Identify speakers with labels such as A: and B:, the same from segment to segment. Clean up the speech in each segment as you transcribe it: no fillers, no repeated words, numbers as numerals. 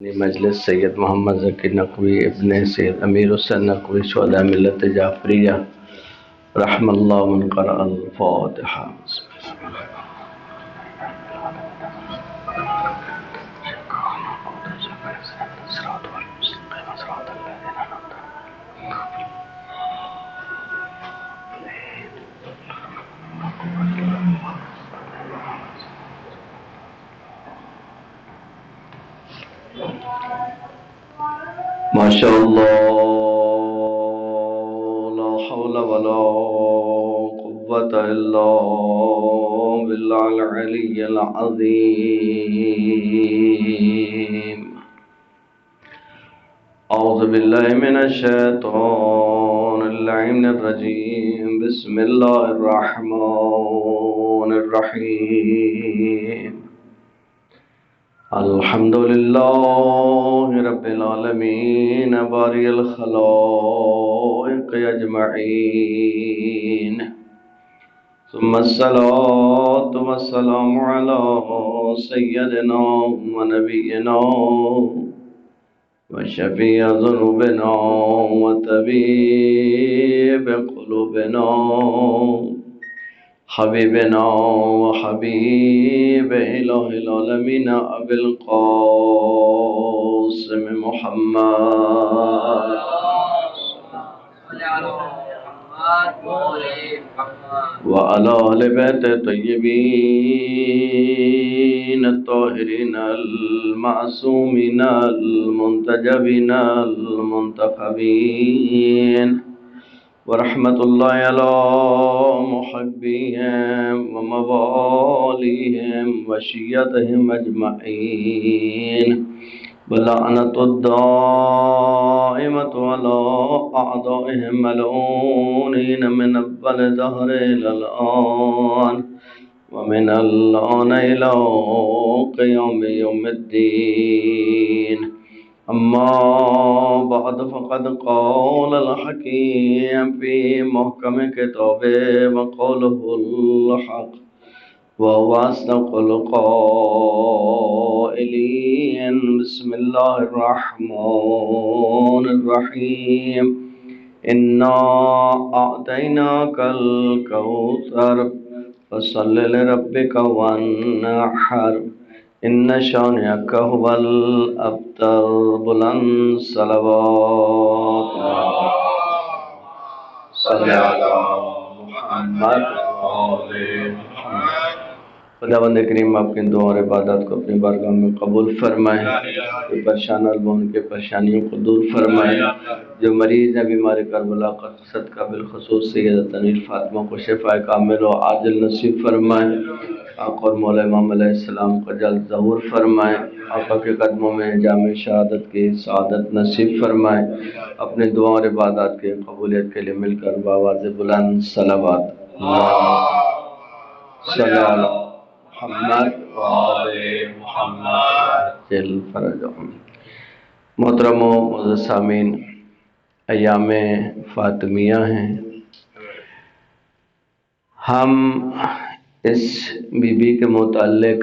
A: مجلس سید محمد ذکی نقوی ابن سید امیر حسین نقوی شہداء ملت جعفریہ رحم اللہ من قرأ الفاتحہ. ماشاء اللہ لا حول ولا قوة الا باللہ العلی العظیم. اعوذ باللہ من الشیطان اللعین الرجیم. بسم اللہ الرحمن الرحیم. الحمدللہ رب العالمین باری الخلائق اجمعین. ثم الصلاة والسلام علی سیدنا و نبینا و شفیع ذنوبنا و طبیب قلوبنا حبیبنا و حبیب الہ العالمین ابی القاسم محمد وعلی آل بیت طیبین الطاہرین المعصومین المنتجبین المنتخبین ورحمت اللہ علی محبیہم وموالیہم وشیعتہم اجمعین ولعنت الدائمۃ علی اعدائہم ملعونین من اول دہر الی الآن ومن الآن الی قیام یوم الدین. اما بعد فقد قال الحکیم فی محکم کتابہ وقوله الحق وهو اصدق القائلین. بسم اللہ الرحمن الرحیم. انا اعطیناک الکوثر فصل لربک وانحر ان شانئک هو الابتر. بلند صلوات صلی علی محمد محمد. خداوند کریم آپ کی دعا اور عبادات کو اپنی بارگاہ میں قبول فرمائیں. جو پریشان اور ان کے پریشانیوں کو دور فرمائیں. جو مریض ہیں بیمار کربلا کا صدقہ بالخصوص سیدہ تنویر فاطمہ کو شفاء کامل و عاجل نصیب فرمائیں. آقا اور مولا امام علیہ السلام کو جلد ظہور فرمائیں. آقا کے قدموں میں جامع شہادت کی سعادت نصیب فرمائیں. اپنے دعا اور عبادات کے قبولیت کے لیے مل کر بآواز بلند صلوات صلی علی محمد وآل محمد جل فرجہم. محترم و معزز سامعین، ایام فاطمیہ ہیں. ہم اس بی بی کے متعلق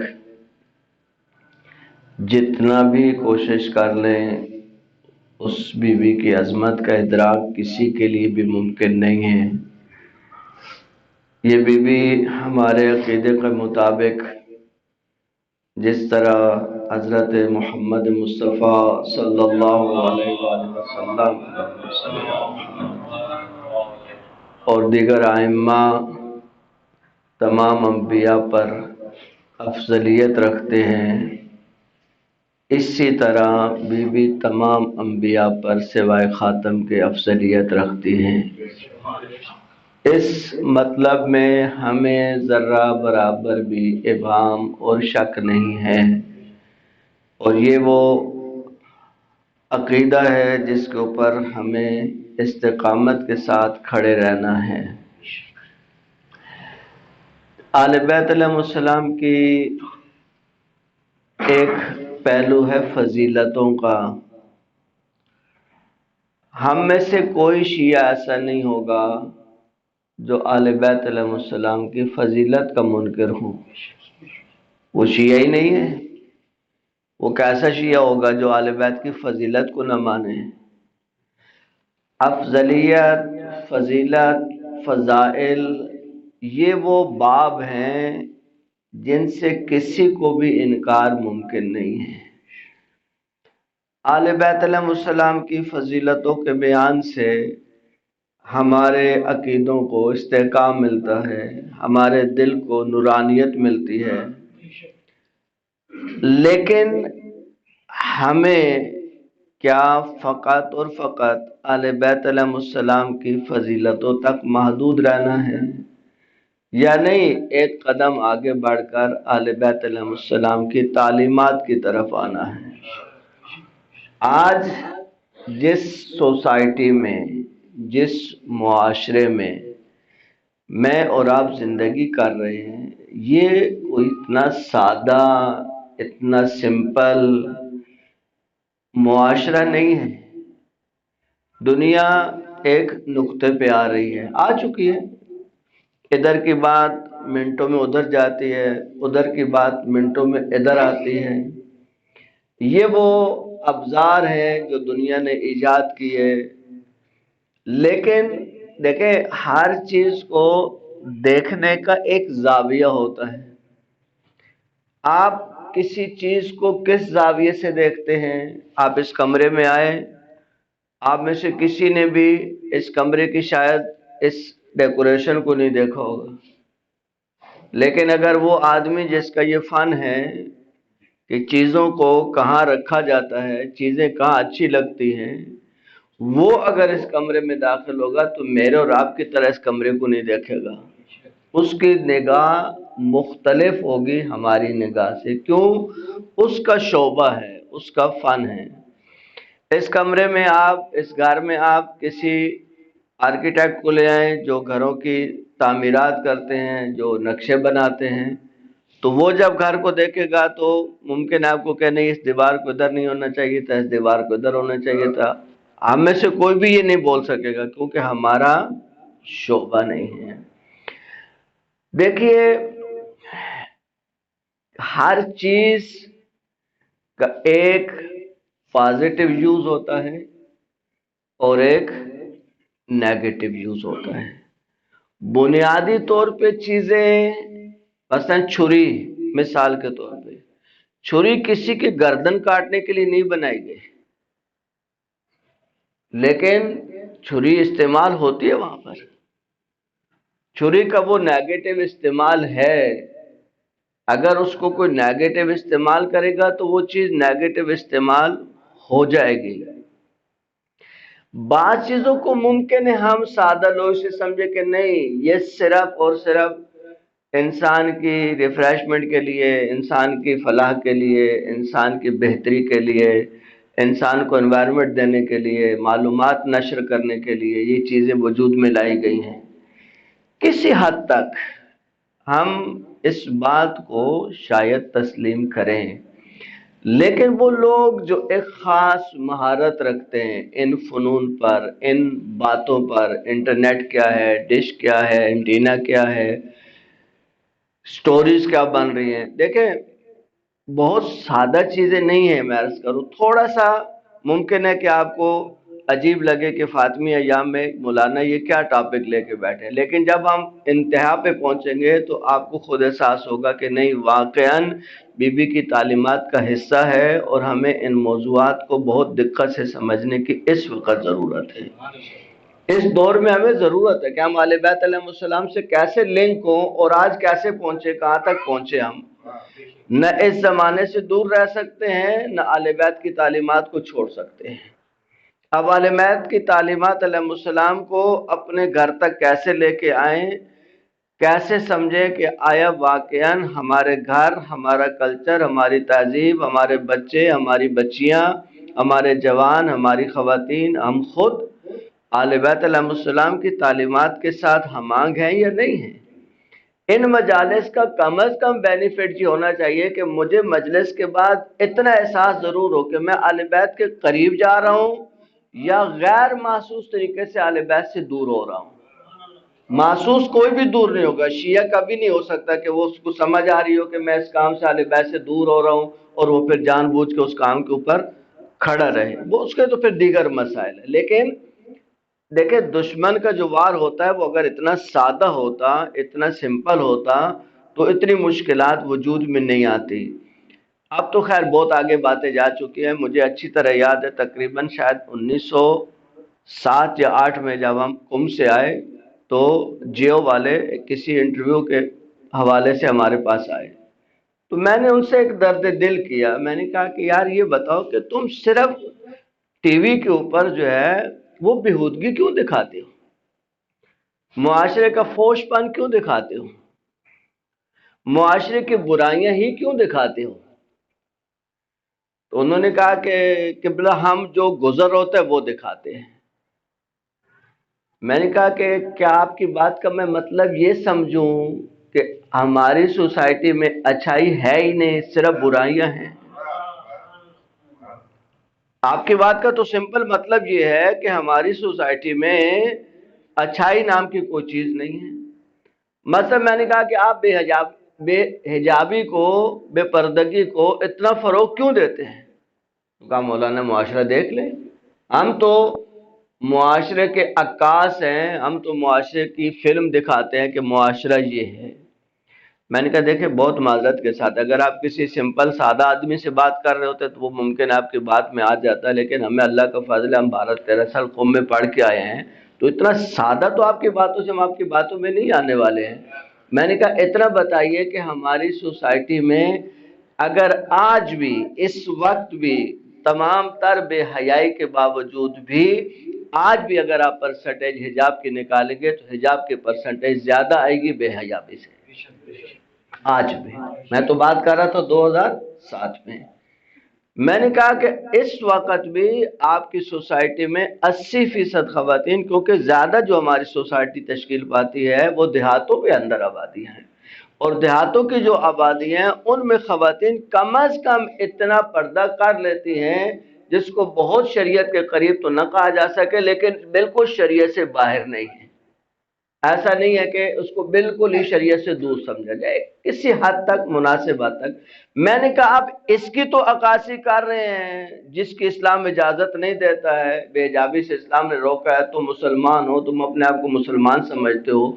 A: جتنا بھی کوشش کر لیں اس بی بی کی عظمت کا ادراک کسی کے لیے بھی ممکن نہیں ہے. یہ بی بی ہمارے عقیدے کے مطابق جس طرح حضرت محمد مصطفیٰ صلی اللہ علیہ وآلہ وسلم اور دیگر ائمہ تمام انبیاء پر افضلیت رکھتے ہیں، اسی طرح بی بی تمام انبیاء پر سوائے خاتم کے افضلیت رکھتی ہیں. اس مطلب میں ہمیں ذرہ برابر بھی ابہام اور شک نہیں ہے، اور یہ وہ عقیدہ ہے جس کے اوپر ہمیں استقامت کے ساتھ کھڑے رہنا ہے. آل بیت علیہ السلام کی ایک پہلو ہے فضیلتوں کا. ہم میں سے کوئی شیعہ ایسا نہیں ہوگا جو آل بیت علیہ السلام کی فضیلت کا منکر ہوں. وہ شیعہ ہی نہیں ہے. وہ کیسا شیعہ ہوگا جو اہل بیت کی فضیلت کو نہ مانے؟ افضلیت، فضیلت، فضائل، یہ وہ باب ہیں جن سے کسی کو بھی انکار ممکن نہیں ہے۔ آل بیت علیہ السلام کی فضیلتوں کے بیان سے ہمارے عقیدوں کو استحکام ملتا ہے، ہمارے دل کو نورانیت ملتی ہے، لیکن ہمیں کیا فقط اور فقط آل بیت علیہ السلام کی فضیلتوں تک محدود رہنا ہے، یا نہیں ایک قدم آگے بڑھ کر آل بیت علیہ السلام کی تعلیمات کی طرف آنا ہے؟ آج جس سوسائٹی میں، جس معاشرے میں اور آپ زندگی کر رہے ہیں، یہ کوئی اتنا سادہ، اتنا سمپل معاشرہ نہیں ہے۔ دنیا ایک نقطے پہ آ رہی ہے، آ چکی ہے۔ ادھر کی بات منٹوں میں ادھر جاتی ہے، ادھر کی بات منٹوں میں ادھر آتی ہے۔ یہ وہ ابزار ہیں جو دنیا نے ایجاد کیے، لیکن دیکھیں ہر چیز کو دیکھنے کا ایک زاویہ ہوتا ہے۔ آپ کسی چیز کو کس زاویے سے دیکھتے ہیں؟ آپ اس کمرے میں آئے، آپ میں سے کسی نے بھی اس کمرے کی شاید اس ڈیکوریشن کو نہیں دیکھا ہوگا، لیکن اگر وہ آدمی جس کا یہ فن ہے کہ چیزوں کو کہاں رکھا جاتا ہے، چیزیں کہاں اچھی لگتی ہیں، وہ اگر اس کمرے میں داخل ہوگا تو میرے اور آپ کی طرح اس کمرے کو نہیں دیکھے گا۔ اس کی نگاہ مختلف ہوگی ہماری نگاہ سے، کیوں؟ اس کا شعبہ ہے، اس کا فن ہے۔ اس کمرے میں آپ، اس گھر میں آپ کسی آرکیٹیکٹ کو لے آئیں جو گھروں کی تعمیرات کرتے ہیں، جو نقشے بناتے ہیں، تو وہ جب گھر کو دیکھے گا تو ممکن آپ کو کہ نہیں اس دیوار کو ادھر نہیں ہونا چاہیے تھا، اس دیوار کو ادھر ہونا چاہیے تھا۔ ہم میں سے کوئی بھی یہ نہیں بول سکے گا کیونکہ ہمارا شعبہ نہیں ہے۔ دیکھیے ہر چیز کا ایک پازیٹیو یوز ہوتا ہے اور ایک نیگیٹو یوز ہوتا ہے۔ بنیادی طور پہ چیزیں، مثلا چھری، مثال کے طور پہ چھری کسی کی گردن کاٹنے کے لیے نہیں بنائی گئی، لیکن چھری استعمال ہوتی ہے وہاں پر۔ چھری کا وہ نیگیٹو استعمال ہے، اگر اس کو کوئی نیگیٹو استعمال کرے گا تو وہ چیز نیگیٹو استعمال ہو جائے گی۔ بعض چیزوں کو ممکن ہے ہم سادہ لوگ سے سمجھے کہ نہیں یہ صرف اور صرف انسان کی ریفریشمنٹ کے لیے، انسان کی فلاح کے لیے، انسان کی بہتری کے لیے، انسان کو انوائرمنٹ دینے کے لیے، معلومات نشر کرنے کے لیے یہ چیزیں وجود میں لائی گئی ہیں۔ کسی حد تک ہم اس بات کو شاید تسلیم کریں، لیکن وہ لوگ جو ایک خاص مہارت رکھتے ہیں ان فنون پر، ان باتوں پر، انٹرنیٹ کیا ہے، ڈش کیا ہے، اینٹینا کیا ہے، سٹوریز کیا بن رہی ہیں، دیکھیں بہت سادہ چیزیں نہیں ہیں۔ میں عرض کروں تھوڑا سا ممکن ہے کہ آپ کو عجیب لگے کہ فاطمی ایام میں مولانا یہ کیا ٹاپک لے کے بیٹھے، لیکن جب ہم انتہا پہ پہنچیں گے تو آپ کو خود احساس ہوگا کہ نہیں واقعاً بی بی کی تعلیمات کا حصہ ہے، اور ہمیں ان موضوعات کو بہت دقت سے سمجھنے کی اس وقت ضرورت ہے۔ اس دور میں ہمیں ضرورت ہے کہ ہم اہل بیت علیہ السلام سے کیسے لنک ہوں، اور آج کیسے پہنچے، کہاں تک پہنچے۔ ہم نہ اس زمانے سے دور رہ سکتے ہیں، نہ اہل بیت کی تعلیمات کو چھوڑ سکتے ہیں۔ اب اہل بیت کی تعلیمات علیہ السلام کو اپنے گھر تک کیسے لے کے آئیں، کیسے سمجھیں کہ آیا واقعاً ہمارے گھر، ہمارا کلچر، ہماری تہذیب، ہمارے بچے، ہماری بچیاں، ہمارے جوان، ہماری خواتین، ہم خود اہل بیت علیہ السلام کی تعلیمات کے ساتھ ہم آہنگ ہیں یا نہیں ہیں۔ ان مجالس کا کم از کم بینیفٹ یہ ہونا چاہیے کہ مجھے مجلس کے بعد اتنا احساس ضرور ہو کہ میں اہل بیت کے قریب جا رہا ہوں یا غیر محسوس طریقے سے اہل بیت سے دور ہو رہا ہوں۔ محسوس کوئی بھی دور نہیں ہوگا، شیعہ کبھی نہیں ہو سکتا کہ وہ اس کو سمجھ آ رہی ہو کہ میں اس کام سے اہل بیت سے دور ہو رہا ہوں اور وہ پھر جان بوجھ کے اس کام کے اوپر کھڑا رہے، وہ اس کے تو پھر دیگر مسائل ہیں۔ لیکن دیکھیں دشمن کا جو وار ہوتا ہے وہ اگر اتنا سادہ ہوتا، اتنا سمپل ہوتا تو اتنی مشکلات وجود میں نہیں آتی۔ اب تو خیر بہت آگے باتیں جا چکی ہیں، مجھے اچھی طرح یاد ہے تقریباً شاید 1907 یا 8 میں جب ہم قم سے آئے تو جیو والے کسی انٹرویو کے حوالے سے ہمارے پاس آئے، تو میں نے ان سے ایک درد دل کیا، میں نے کہا کہ یار یہ بتاؤ کہ تم صرف ٹی وی کے اوپر جو ہے وہ بےہودگی کیوں دکھاتے ہو، معاشرے کا فوش پن کیوں دکھاتے ہو، معاشرے کی برائیاں ہی کیوں دکھاتے ہو؟ تو انہوں نے کہا کہ قبلہ ہم جو گزر ہوتا ہے وہ دکھاتے ہیں۔ میں نے کہا کہ کیا آپ کی بات کا میں مطلب یہ سمجھوں کہ ہماری سوسائٹی میں اچھائی ہے ہی نہیں، صرف برائیاں ہیں؟ آپ کی بات کا تو سمپل مطلب یہ ہے کہ ہماری سوسائٹی میں اچھائی نام کی کوئی چیز نہیں ہے۔ مثلا میں نے کہا کہ آپ بے حجابی کو، بے پردگی کو اتنا فروغ کیوں دیتے ہیں؟ کہا مولانا معاشرہ دیکھ لیں، ہم تو معاشرے کے عکاس ہیں، ہم تو معاشرے کی فلم دکھاتے ہیں کہ معاشرہ یہ ہے۔ میں نے کہا دیکھیں بہت معذرت کے ساتھ اگر آپ کسی سمپل سادہ آدمی سے بات کر رہے ہوتے تو وہ ممکن ہے آپ کی بات میں آ جاتا ہے، لیکن ہمیں اللہ کا فضل ہے، ہم 12-13 سال قوم میں پڑھ کے آئے ہیں، تو اتنا سادہ تو آپ کی باتوں سے ہم آپ کی باتوں میں نہیں آنے والے ہیں۔ میں نے کہا اتنا بتائیے کہ ہماری سوسائٹی میں اگر آج بھی اس وقت بھی تمام تر بے حیائی کے باوجود بھی آج بھی اگر آپ پرسنٹیج حجاب کی نکالیں گے تو حجاب کی پرسنٹیج زیادہ آئے گی بے حجابی سے، آج بھی۔ میں تو بات کر رہا تھا 2007 میں۔ میں نے کہا کہ اس وقت بھی آپ کی سوسائٹی میں 80% خواتین، کیونکہ زیادہ جو ہماری سوسائٹی تشکیل پاتی ہے وہ دیہاتوں کے اندر آبادی ہیں، اور دیہاتوں کی جو آبادی ہیں ان میں خواتین کم از کم اتنا پردہ کر لیتی ہیں جس کو بہت شریعت کے قریب تو نہ کہا جا سکے لیکن بالکل شریعت سے باہر نہیں ہے۔ ایسا نہیں ہے کہ اس کو بالکل ہی شریعت سے دور سمجھا جائے، کسی حد تک مناسب حد تک۔ میں نے کہا آپ اس کی تو عکاسی کر رہے ہیں جس کی اسلام اجازت نہیں دیتا ہے، بے حجابی سے اسلام نے روکا ہے، تم مسلمان ہو، تم اپنے آپ کو مسلمان سمجھتے ہو،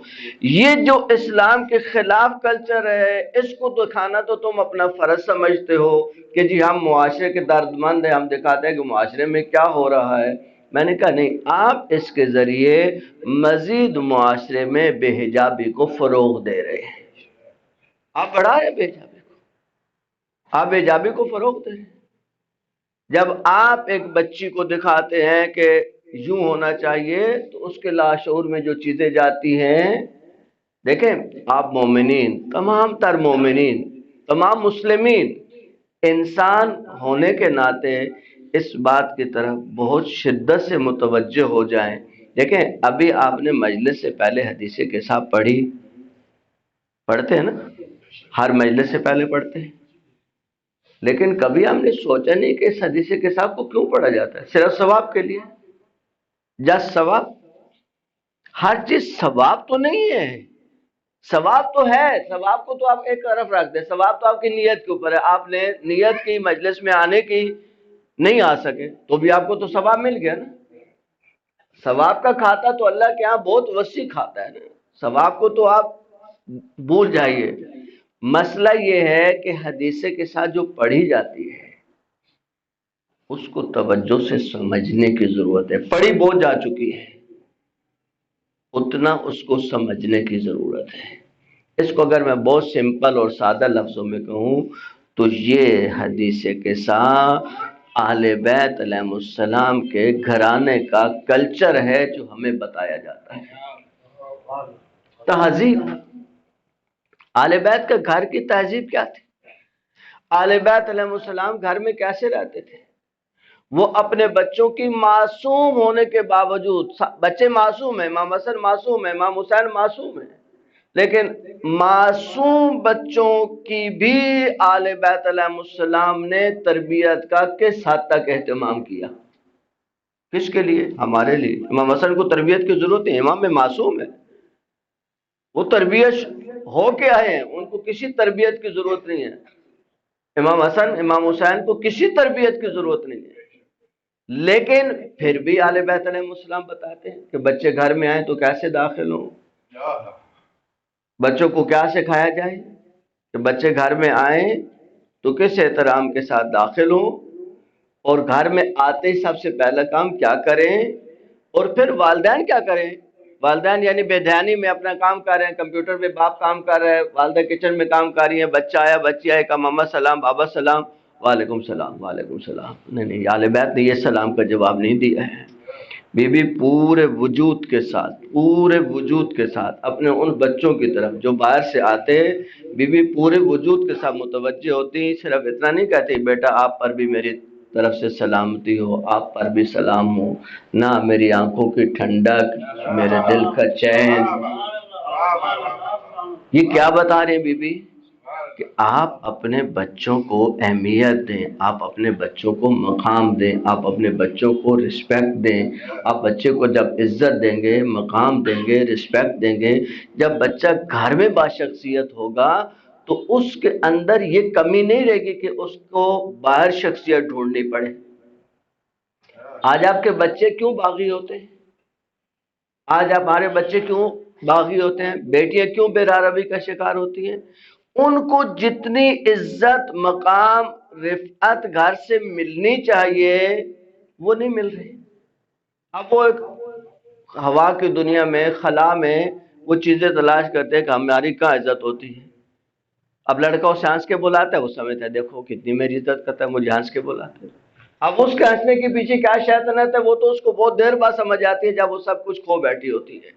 A: یہ جو اسلام کے خلاف کلچر ہے اس کو دکھانا تو تم اپنا فرض سمجھتے ہو کہ جی ہم معاشرے کے درد مند ہیں، ہم دکھاتے ہیں کہ معاشرے میں کیا ہو رہا ہے۔ میں نے کہا نہیں، آپ اس کے ذریعے مزید معاشرے میں بے حجابی کو فروغ دے رہے ہیں، آپ بڑھا رہے ہیں بے حجابی کو، آپ بے حجابی کو فروغ دے رہے ہیں۔ جب آپ ایک بچی کو دکھاتے ہیں کہ یوں ہونا چاہیے تو اس کے لاشعور میں جو چیزیں جاتی ہیں، دیکھیں آپ مومنین، تمام تر مومنین، تمام مسلمین انسان ہونے کے ناطے اس بات کی طرف بہت شدت سے متوجہ ہو جائیں۔ دیکھیں ابھی آپ نے مجلس سے پہلے حدیث کے ساتھ پڑھتے ہیں نا، ہر مجلس سے پہلے پڑھتے ہیں، لیکن کبھی ہم نے سوچا نہیں کہ اس حدیث کے ساتھ کو کیوں پڑھا جاتا ہے؟ صرف ثواب کے لیے، جس ثواب، ہر چیز ثواب تو نہیں ہے، ثواب تو ہے، ثواب کو تو آپ ایک طرف رکھ دیں، ثواب تو آپ کی نیت کے اوپر ہے، آپ نے نیت کی مجلس میں آنے کی، نہیں آ سکے تو بھی آپ کو تو ثواب مل گیا نا۔ ثواب کا کھاتا تو اللہ کے ہاں بہت وسیع کھاتا ہے نا، ثواب کو تو آپ بھول جائیے۔ مسئلہ یہ ہے کہ حدیث کے ساتھ جو پڑھی جاتی ہے اس کو توجہ سے سمجھنے کی ضرورت ہے، پڑھی بہت جا چکی ہے، اتنا اس کو سمجھنے کی ضرورت ہے۔ اس کو اگر میں بہت سمپل اور سادہ لفظوں میں کہوں تو یہ حدیث کے ساتھ اہل بیت علیہ السلام کے گھرانے کا کلچر ہے جو ہمیں بتایا جاتا ہے، تہذیب۔ اہل بیت کا گھر کی تہذیب کیا تھی؟ اہل بیت علیہ السلام گھر میں کیسے رہتے تھے؟ وہ اپنے بچوں کی معصوم ہونے کے باوجود، بچے معصوم ہیں، امام حسن معصوم ہیں، امام حسین معصوم ہیں، لیکن معصوم بچوں کی بھی آل بیت علیہ السلام نے تربیت کا کس حد تک اہتمام کیا؟ کس کے لیے؟ ہمارے لیے۔ امام حسن کو تربیت کی ضرورت ہے، امام میں معصوم ہے، وہ تربیت ہو کے آئے ہیں، ان کو کسی تربیت کی ضرورت نہیں ہے۔ امام حسن امام حسین کو کسی تربیت کی ضرورت نہیں ہے، لیکن پھر بھی اہل بیت علیہ السلام بتاتے ہیں کہ بچے گھر میں آئیں تو کیسے داخل ہوں، بچوں کو کیا سکھایا جائے کہ بچے گھر میں آئیں تو کس احترام کے ساتھ داخل ہوں، اور گھر میں آتے ہی سب سے پہلا کام کیا کریں، اور پھر والدین کیا کریں۔ والدین یعنی بے دھیانی میں اپنا کام کر رہے ہیں، کمپیوٹر پہ باپ کام کر رہے ہیں، والدہ کچن میں کام کر رہی ہیں، بچہ آیا بچی آئے، کہا ماما سلام بابا سلام، وعلیکم السلام وعلیکم السلام۔ نہیں، اہل بیت نے یہ سلام کا جواب نہیں دیا ہے۔ بی بی پورے وجود کے ساتھ اپنے ان بچوں کی طرف جو باہر سے آتے، بی بی پورے وجود کے ساتھ متوجہ ہوتی، صرف اتنا نہیں کہتی بیٹا آپ پر بھی میری طرف سے سلامتی ہو، آپ پر بھی سلام ہو، نہ میری آنکھوں کی ٹھنڈک، میرے دل کا چین۔ یہ کیا بتا رہے ہیں بی بی؟ کہ آپ اپنے بچوں کو اہمیت دیں، آپ اپنے بچوں کو مقام دیں، آپ اپنے بچوں کو رسپیکٹ دیں۔ آپ بچے کو جب عزت دیں گے، مقام دیں گے، رسپیکٹ دیں گے، جب بچہ گھر میں باشخصیت ہوگا تو اس کے اندر یہ کمی نہیں رہے گی کہ اس کو باہر شخصیت ڈھونڈنی پڑے۔ آج آپ کے بچے کیوں باغی ہوتے ہیں؟ آج ہمارے بچے کیوں باغی ہوتے ہیں؟ بیٹیاں کیوں بے روی کا شکار ہوتی ہیں؟ ان کو جتنی عزت، مقام، رفعت گھر سے ملنی چاہیے وہ نہیں مل رہی۔ اب وہ ایک ہوا کی دنیا میں، خلا میں وہ چیزیں تلاش کرتے ہیں کہ ہماری کہاں عزت ہوتی ہے۔ اب لڑکا اسے ہنس کے بلاتا ہے، وہ سمجھتا ہے دیکھو کتنی میری عزت کرتا ہے، مجھے ہنس کے بلاتا ہے۔ اب اس کے ہنسنے کے پیچھے کیا شیطنت ہے وہ تو اس کو بہت دیر بعد سمجھ آتی ہے، جب وہ سب کچھ کھو بیٹھی ہوتی ہے۔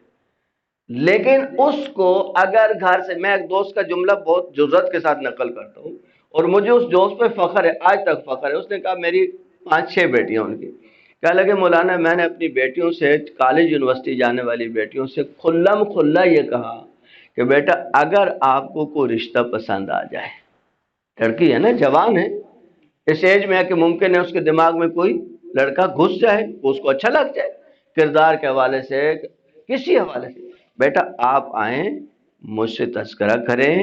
A: لیکن اس کو اگر گھر سے، میں ایک دوست کا جملہ بہت جرات کے ساتھ نقل کرتا ہوں اور مجھے اس دوست پہ فخر ہے، آج تک فخر ہے۔ اس نے کہا میری 5-6 بیٹیاں ان کی، کہا لگے مولانا میں نے اپنی بیٹیوں سے، کالج یونیورسٹی جانے والی بیٹیوں سے کھلم کھلا یہ کہا کہ بیٹا اگر آپ کو کوئی رشتہ پسند آ جائے، لڑکی ہے نا، جوان ہے، اس ایج میں ہے کہ ممکن ہے اس کے دماغ میں کوئی لڑکا گھس جائے، اس کو اچھا لگ جائے کردار کے حوالے سے، کسی حوالے سے، بیٹا آپ آئیں مجھ سے تذکرہ کریں،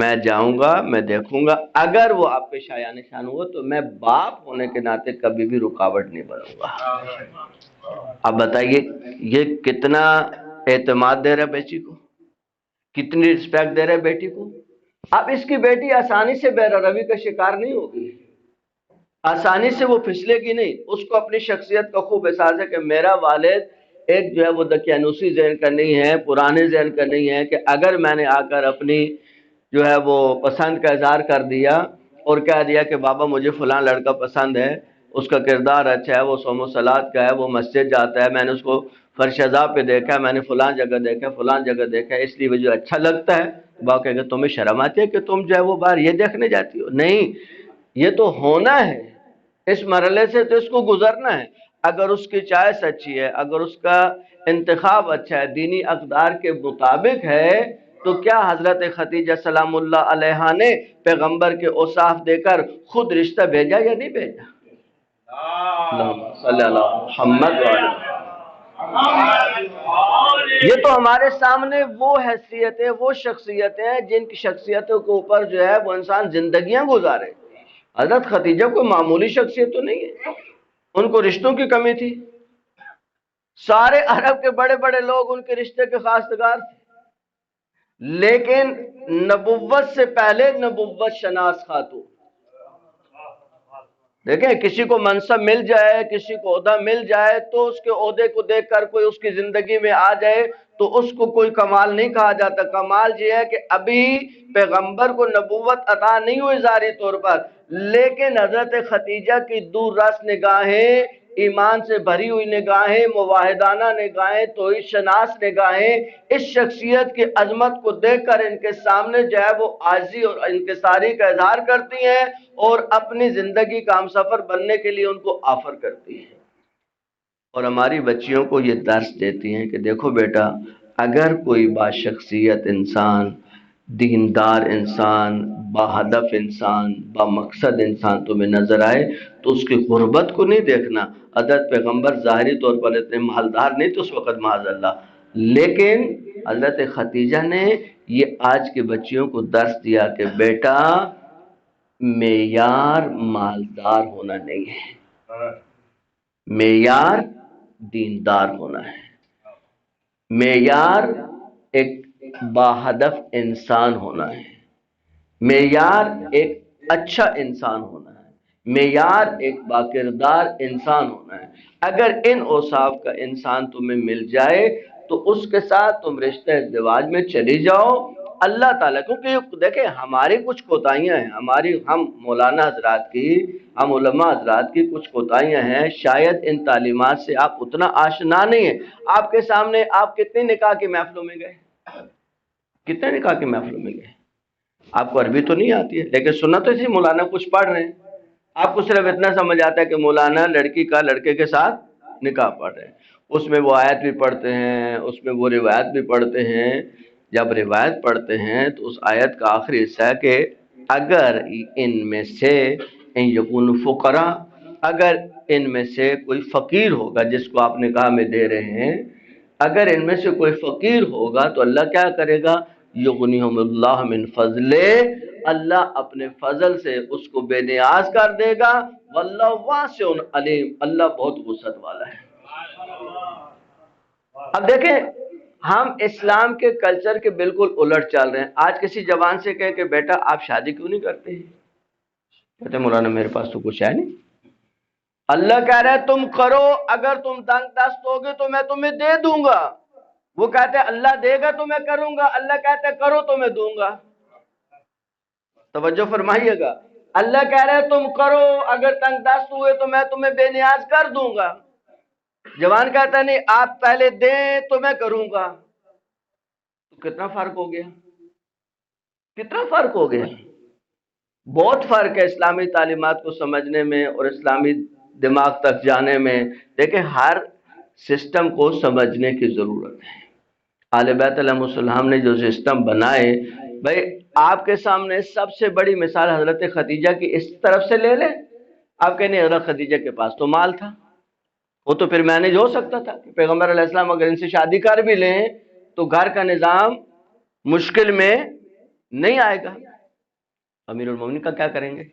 A: میں جاؤں گا، میں دیکھوں گا، اگر وہ آپ پہ شایان نشان ہوا تو میں باپ ہونے کے ناطے کبھی بھی رکاوٹ نہیں بنوں گا۔ اب بتائیے یہ کتنا اعتماد دے رہا ہے بیٹی کو، کتنی رسپیکٹ دے رہے بیٹی کو۔ اب اس کی بیٹی آسانی سے بے روی کا شکار نہیں ہوگی، آسانی سے وہ پھسلے گی نہیں۔ اس کو اپنی شخصیت کا خوب احساس ہے کہ میرا والد ایک جو ہے وہ دقیانوسی ذہن کا نہیں ہے، پرانے ذہن کا نہیں ہے کہ اگر میں نے آ کر اپنی جو ہے وہ پسند کا اظہار کر دیا اور کہہ دیا کہ بابا مجھے فلاں لڑکا پسند ہے، اس کا کردار اچھا ہے، وہ صوم و صلات کا ہے، وہ مسجد جاتا ہے، میں نے اس کو فرش ازاں پہ دیکھا ہے، میں نے فلاں جگہ دیکھا ہے، فلاں جگہ دیکھا ہے، اس لیے مجھے اچھا لگتا ہے۔ باپ کہے گا تمہیں شرم آتی ہے کہ تم جو ہے وہ باہر یہ دیکھنے جاتی ہو؟ نہیں، یہ تو ہونا ہے، اس مرحلے سے تو اس کو گزرنا ہے۔ اگر اس کی چوائس اچھی ہے، اگر اس کا انتخاب اچھا ہے، دینی اقدار کے مطابق ہے، تو کیا حضرت خدیجہ سلام اللہ علیہا نے پیغمبر کے اوصاف دے کر خود رشتہ بھیجا یا نہیں بھیجا؟ اللہم صلی اللہ محمد یہ تو ہمارے سامنے وہ حیثیتیں، وہ شخصیتیں جن کی شخصیتوں کے اوپر جو ہے وہ انسان زندگیاں گزارے۔ حضرت خدیجہ کوئی معمولی شخصیت تو نہیں ہے، ان کو رشتوں کی کمی تھی، سارے عرب کے بڑے بڑے لوگ ان کے رشتے کے خواستگار تھے، لیکن نبوت سے پہلے نبوت شناس خاتون۔ دیکھیں کسی کو منصب مل جائے، کسی کو عہدہ مل جائے تو اس کے عہدے کو دیکھ کر کوئی اس کی زندگی میں آ جائے تو اس کو کوئی کمال نہیں کہا جاتا۔ کمال یہ ہے کہ ابھی پیغمبر کو نبوت عطا نہیں ہوئی ظاہری طور پر، لیکن حضرت خدیجہ کی دور رس نگاہیں، ایمان سے بھری ہوئی نگاہیں، مواحدانہ نگاہیں، توحید شناس نگاہیں اس شخصیت کی عظمت کو دیکھ کر ان کے سامنے جو ہے وہ عاجزی اور انکساری کا اظہار کرتی ہیں اور اپنی زندگی کا ہم سفر بننے کے لیے ان کو آفر کرتی ہیں، اور ہماری بچیوں کو یہ درس دیتی ہیں کہ دیکھو بیٹا اگر کوئی باشخصیت انسان، دیندار انسان، با ہدف انسان، با مقصد انسان تمہیں نظر آئے تو اس کی غربت کو نہیں دیکھنا۔ حضرت پیغمبر ظاہری طور پر اتنے مالدار نہیں تو اس وقت معاذ اللہ، لیکن حضرت خدیجہ نے یہ آج کے بچیوں کو درس دیا کہ بیٹا معیار مالدار ہونا نہیں ہے، معیار دیندار ہونا ہے، معیار ایک باہدف انسان ہونا ہے، معیار ایک اچھا انسان ہونا ہے، معیار ایک باکردار انسان ہونا ہے۔ اگر ان اوصاف کا انسان تمہیں مل جائے تو اس کے ساتھ تم رشتہ ازدواج میں چلی جاؤ۔ اللہ تعالیٰ، کیونکہ دیکھیں ہماری کچھ کوتاہیاں ہیں، ہم مولانا حضرات کی، ہم علماء حضرات کی کچھ کوتاہیاں ہیں، شاید ان تعلیمات سے آپ اتنا آشنا نہیں ہیں۔ آپ کے سامنے آپ کتنے نکاح کی محفلوں میں گئے، کتنے نکاح کی محفلوں میں گئے؟ آپ کو عربی تو نہیں آتی ہے، لیکن سننا تو اسی مولانا کچھ پڑھ رہے ہیں، آپ کو صرف اتنا سمجھ آتا ہے کہ مولانا لڑکی کا لڑکے کے ساتھ نکاح پڑھ رہے ہیں، اس میں وہ آیت بھی پڑھتے ہیں، اس میں وہ روایت بھی پڑھتے ہیں۔ جب روایت پڑھتے ہیں تو اس آیت کا آخری حصہ ہے کہ اگر ان میں سے ان یکون فقراء، اگر ان میں سے کوئی فقیر ہوگا جس کو آپ نکاح میں دے رہے ہیں، اگر ان میں سے کوئی فقیر ہوگا تو اللہ کیا کرے گا؟ یغنیہم اللہ من فضل، اللہ اپنے فضل سے اس کو بے نیاز کر دے گا۔ واللہ واسع علیم، اللہ بہت وسعت والا ہے۔ اب دیکھیں ہم اسلام کے کلچر کے بالکل الٹ چل رہے ہیں۔ آج کسی جوان سے کہے کہ بیٹا آپ شادی کیوں نہیں کرتے ہیں، کہتے ہیں مولانا میرے پاس تو کچھ ہے نہیں۔ اللہ کہہ رہا ہے تم کرو، اگر تم تنگ دست ہوگے تو میں تمہیں دے دوں گا۔ وہ کہتے ہیں اللہ دے گا تو میں کروں گا، اللہ کہتا ہے کرو تو میں دوں گا۔ توجہ فرمائیے گا، اللہ کہہ رہا ہے تم کرو، اگر تنگ دست ہوئے تو میں تمہیں بے نیاز کر دوں گا۔ جوان کہتا ہے نہیں آپ پہلے دیں تو میں کروں گا۔ تو کتنا فرق ہو گیا، کتنا فرق ہو گیا؟ بہت فرق ہے اسلامی تعلیمات کو سمجھنے میں اور اسلامی دماغ تک جانے میں۔ دیکھیں ہر سسٹم کو سمجھنے کی ضرورت ہے۔ آل بیت علیہ السلام نے جو سسٹم بنائے، بھائی آپ کے سامنے سب سے بڑی مثال حضرت خدیجہ کی اس طرف سے لے لیں۔ آپ کہنے حضرت خدیجہ کے پاس تو مال تھا، وہ تو پھر مینیج ہو سکتا تھا کہ پیغمبر علیہ السلام اگر ان سے شادی کر بھی لیں تو گھر کا نظام مشکل میں نہیں آئے گا۔ امیر المومنین کا کیا کریں گے؟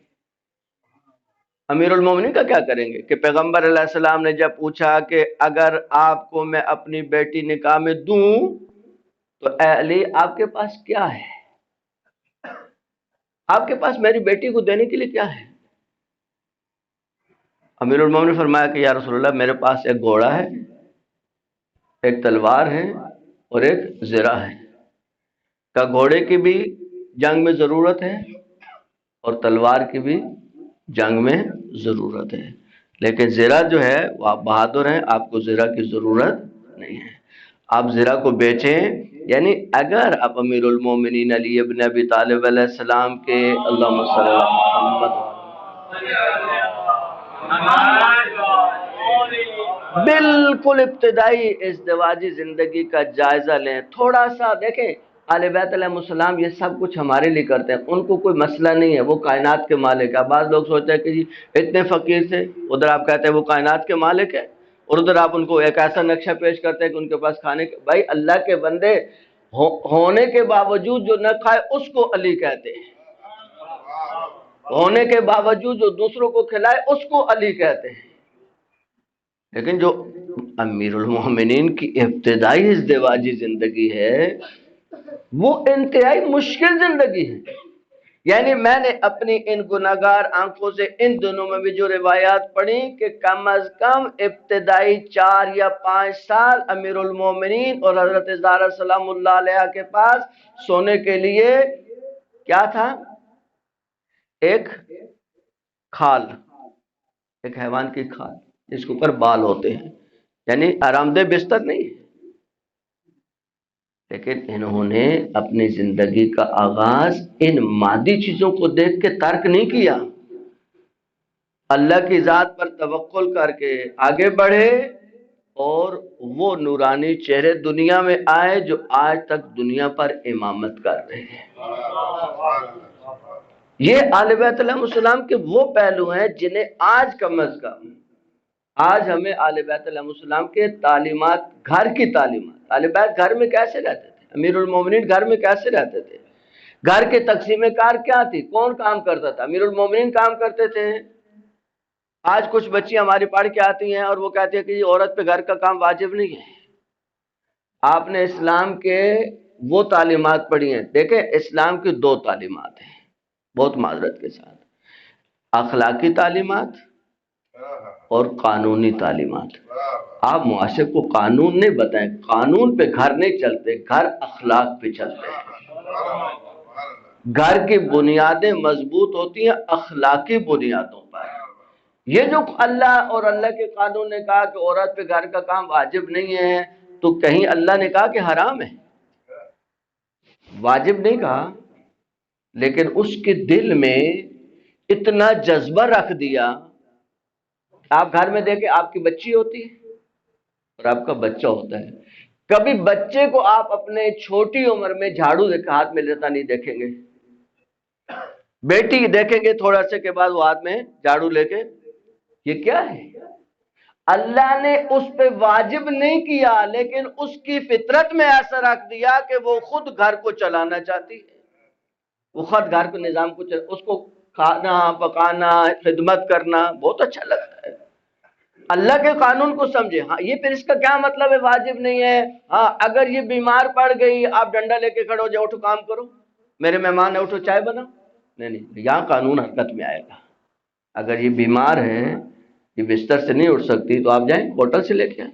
A: امیر المومنین کا کیا کریں گے کہ پیغمبر علیہ السلام نے جب پوچھا کہ اگر آپ کو میں اپنی بیٹی نکاح میں دوں تو اے علی آپ کے پاس کیا ہے، آپ کے پاس میری بیٹی کو دینے کے لیے کیا ہے؟ امیر المومنین نے فرمایا کہ یا رسول اللہ میرے پاس ایک گھوڑا ہے، ایک تلوار ہے اور ایک زرہ ہے۔ کہ گھوڑے کی بھی جنگ میں ضرورت ہے اور تلوار کی بھی جنگ میں ضرورت ہے، لیکن زرہ جو ہے وہ آپ بہادر ہیں، آپ کو زرہ کی ضرورت نہیں ہے، آپ زرہ کو بیچیں۔ یعنی اگر آپ امیر المومنین علی ابن ابی طالب علیہ السلام کے اللہم صلی اللہ محمد بالکل ابتدائی ازدواجی زندگی کا جائزہ لیں، تھوڑا سا دیکھیں آل بیت علیہ السلام یہ سب کچھ ہمارے لیے کرتے ہیں، ان کو کوئی مسئلہ نہیں ہے، وہ کائنات کے مالک ہے۔ بعض لوگ سوچتے ہیں کہ جی اتنے فقیر تھے، ادھر آپ کہتے ہیں وہ کائنات کے مالک ہے، اور ادھر آپ ان کو ایک ایسا نقشہ پیش کرتے ہیں کہ ان کے پاس کھانے کے، بھائی اللہ کے بندے ہونے کے باوجود جو نہ کھائے اس کو علی کہتے ہیں، ہونے کے باوجود جو دوسروں کو کھلائے اس کو علی کہتے ہیں۔ لیکن جو امیر المومنین کی ابتدائی ازدواجی زندگی ہے وہ انتہائی مشکل زندگی ہے۔ یعنی میں نے اپنی ان گناہگار آنکھوں سے ان دنوں میں بھی جو روایات پڑھی کہ کم از کم ابتدائی 4 یا 5 سال امیر المومنین اور حضرت زہرا سلام اللہ علیہ کے پاس سونے کے لیے کیا تھا؟ ایک کھال، ایک حیوان کی کھال جس کے اوپر بال ہوتے ہیں، یعنی آرام دہ بستر نہیں ہے۔ لیکن انہوں نے اپنی زندگی کا آغاز ان مادی چیزوں کو دیکھ کے ترک نہیں کیا، اللہ کی ذات پر توکل کر کے آگے بڑھے اور وہ نورانی چہرے دنیا میں آئے جو آج تک دنیا پر امامت کر رہے ہیں۔ یہ آل بیت علیہ السلام کے وہ پہلو ہیں جنہیں آج کم از کم آج ہمیں آل بیت علیہ السلام کے تعلیمات، گھر کی تعلیمات، آل بیت گھر میں کیسے رہتے تھے، امیر المومنین گھر میں کیسے رہتے تھے، گھر کے تقسیم کار کیا تھی، کون کام کرتا تھا، امیر المومنین کام کرتے تھے۔ آج کچھ بچی ہماری پڑھ کے آتی ہیں اور وہ کہتے ہیں کہ یہ عورت پہ گھر کا کام واجب نہیں ہے۔ آپ نے اسلام کے وہ تعلیمات پڑھی ہیں، دیکھیں اسلام کی دو تعلیمات ہیں بہت معذرت کے ساتھ، اخلاقی تعلیمات اور قانونی تعلیمات۔ آپ معاشرے کو قانون نہیں بتائیں، قانون پہ گھر نہیں چلتے، گھر اخلاق پہ چلتے ہیں۔ گھر کی بنیادیں مضبوط ہوتی ہیں اخلاقی بنیادوں پر۔ یہ جو اللہ اور اللہ کے قانون نے کہا کہ عورت پہ گھر کا کام واجب نہیں ہے، تو کہیں اللہ نے کہا کہ حرام ہے؟ واجب نہیں کہا، لیکن اس کے دل میں اتنا جذبہ رکھ دیا۔ آپ گھر میں دیکھیں، آپ کی بچی ہوتی ہے اور آپ کا بچہ ہوتا ہے، کبھی بچے کو آپ اپنے چھوٹی عمر میں جھاڑو ہاتھ میں لیتا نہیں دیکھیں گے، بیٹی دیکھیں گے تھوڑا سے کے بعد وہ ہاتھ میں جھاڑو لے کے، یہ کیا ہے؟ اللہ نے اس پہ واجب نہیں کیا، لیکن اس کی فطرت میں ایسا رکھ دیا کہ وہ خود گھر کو چلانا چاہتی ہے، وہ خود گھر کو نظام کو اس کو کھانا پکانا خدمت کرنا بہت اچھا لگتا ہے۔ اللہ کے قانون کو سمجھے۔ ہاں یہ پھر اس کا کیا مطلب ہے واجب نہیں ہے؟ ہاں اگر یہ بیمار پڑ گئی، آپ ڈنڈا لے کے کھڑے ہو جاؤ، اٹھو کام کرو، میرے مہمان ہے اٹھو چائے بناؤ، نہیں، یہاں قانون حرکت میں آئے گا۔ اگر یہ بیمار ہے، یہ بستر سے نہیں اٹھ سکتی، تو آپ جائیں ہوٹل سے لے کے آئیں،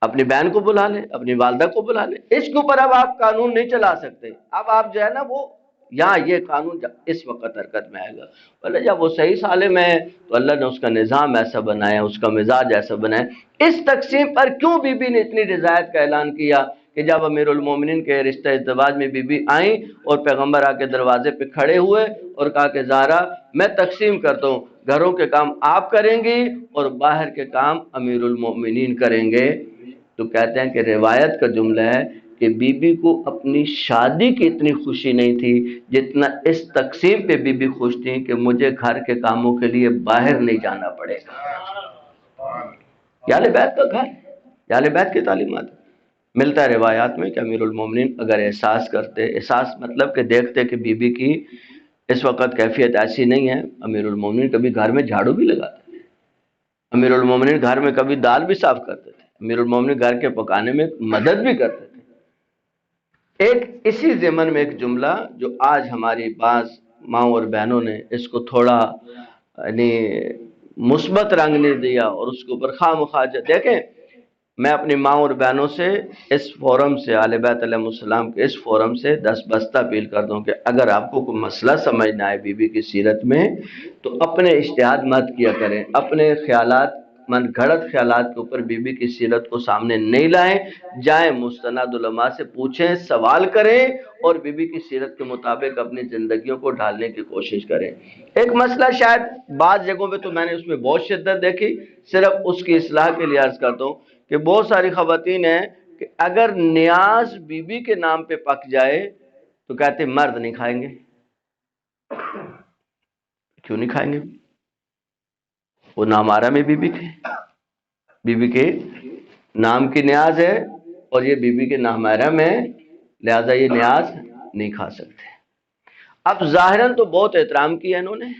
A: اپنی بہن کو بلا لیں، اپنی والدہ کو بلا لیں، اس کے اوپر اب آپ قانون نہیں چلا سکتے۔ اب آپ جو ہے نا وہ یہاں یہ قانون اس وقت حرکت میں آئے گا، بولے جب وہ صحیح سالم ہے تو اللہ نے اس کا نظام ایسا بنایا، اس کا مزاج ایسا بنایا۔ اس تقسیم پر کیوں بی بی نے اتنی رضایت کا اعلان کیا کہ جب امیر المومنین کے رشتہ ازدواج میں بی بی آئیں اور پیغمبر آ کے دروازے پہ کھڑے ہوئے اور کہا کہ زہرا میں تقسیم کرتا ہوں، گھروں کے کام آپ کریں گی اور باہر کے کام امیر المومنین کریں گے، تو کہتے ہیں کہ روایت کا جملہ ہے کہ بی بی کو اپنی شادی کی اتنی خوشی نہیں تھی جتنا اس تقسیم پہ بی بی خوش تھی کہ مجھے گھر کے کاموں کے لیے باہر نہیں جانا پڑے گا۔ یا اہل بیت کا گھر، یا اہل بیت کی تعلیمات ملتا ہے روایات میں کہ امیر المومنین اگر احساس کرتے، احساس مطلب کہ دیکھتے کہ بی بی کی اس وقت کیفیت ایسی نہیں ہے، امیر المومنین کبھی گھر میں جھاڑو بھی لگاتے تھے، امیر المومنین گھر میں کبھی دال بھی صاف کرتے تھے، امیر المومنین گھر کے پکانے میں مدد بھی کرتے تھے۔ ایک اسی ضمن میں ایک جملہ جو آج ہماری بعض ماں اور بہنوں نے اس کو تھوڑا یعنی مثبت رنگ نہیں دیا اور اس کے اوپر خواہ مخواہ دیکھیں، میں اپنی ماں اور بہنوں سے اس فورم سے، آل بیت علیہ السلام کے اس فورم سے دست اپیل کر دوں کہ اگر آپ کو کوئی مسئلہ سمجھنا ہے بی بی کی سیرت میں تو اپنے اجتہاد مت کیا کریں، اپنے خیالات من گھڑت خیالات کے اوپر بی بی کی سیرت کو سامنے نہیں لائیں، جائیں مستند علماء سے پوچھیں، سوال کریں اور بی بی کی سیرت کے مطابق اپنی زندگیوں کو ڈھالنے کی کوشش کریں۔ ایک مسئلہ شاید بعض جگہوں پہ تو میں نے اس میں بہت شدت دیکھی، صرف اس کی اصلاح کے لیے عرض کرتا ہوں کہ بہت ساری خواتین ہیں کہ اگر نیاز بی بی کے نام پہ پک جائے تو کہتے مرد نہیں کھائیں گے۔ کیوں نہیں کھائیں گے؟ وہ نامارا میں بی بی کے نام کی نیاز ہے اور یہ بی بی کے نامحرم ہے، لہذا یہ نیاز نہیں کھا سکتے۔ اب ظاہراً تو بہت احترام کیا انہوں نے،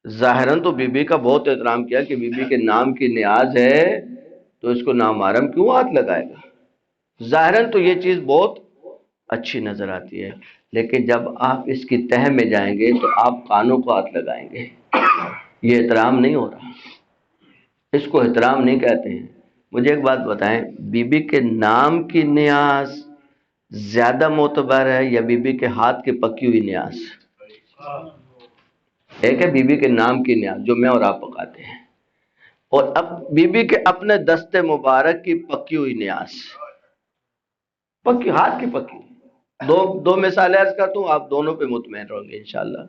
A: ظاہراً تو بی بی کا بہت احترام کیا کہ بی بی کے نام کی نیاز ہے تو اس کو نامحرم کیوں ہاتھ لگائے گا؟ ظاہراً تو یہ چیز بہت اچھی نظر آتی ہے، لیکن جب آپ اس کی تہہ میں جائیں گے تو آپ کانوں کو ہاتھ لگائیں گے، یہ احترام نہیں ہو رہا، اس کو احترام نہیں کہتے ہیں۔ مجھے ایک بات بتائیں، بی بی کے نام کی نیاز زیادہ معتبر ہے یا بی بی کے ہاتھ کی پکی ہوئی نیاز؟ ایک ہے بی بی کے نام کی نیاز جو میں اور آپ پکاتے ہیں، اور اب بی بی کے اپنے دست مبارک کی پکی ہوئی نیاز، پکی ہاتھ کی پکی ہوئی۔ دو مثالیں عرض کرتا ہوں، آپ دونوں پہ مطمئن رہو گے انشاءاللہ۔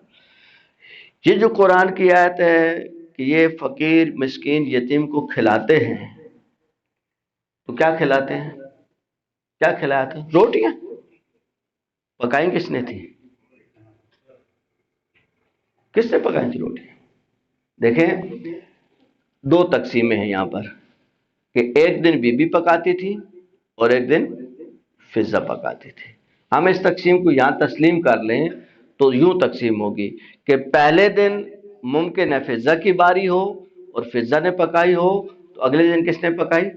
A: یہ جو قرآن کی آیت ہے کہ یہ فقیر مسکین یتیم کو کھلاتے ہیں، تو کیا کھلاتے ہیں؟ کیا کھلایا تھا؟ روٹیاں پکائیں کس نے تھی؟ کس نے پکائی تھی روٹیاں؟ دیکھیں دو تقسیمیں ہیں یہاں پر کہ ایک دن بی بی پکاتی تھی اور ایک دن فضا پکاتی تھی۔ ہم اس تقسیم کو یہاں تسلیم کر لیں تو یوں تقسیم ہوگی کہ پہلے دن ممکن ہے فضا کی باری ہو اور فضا نے پکائی ہو، تو اگلے دن کس نے پکائی؟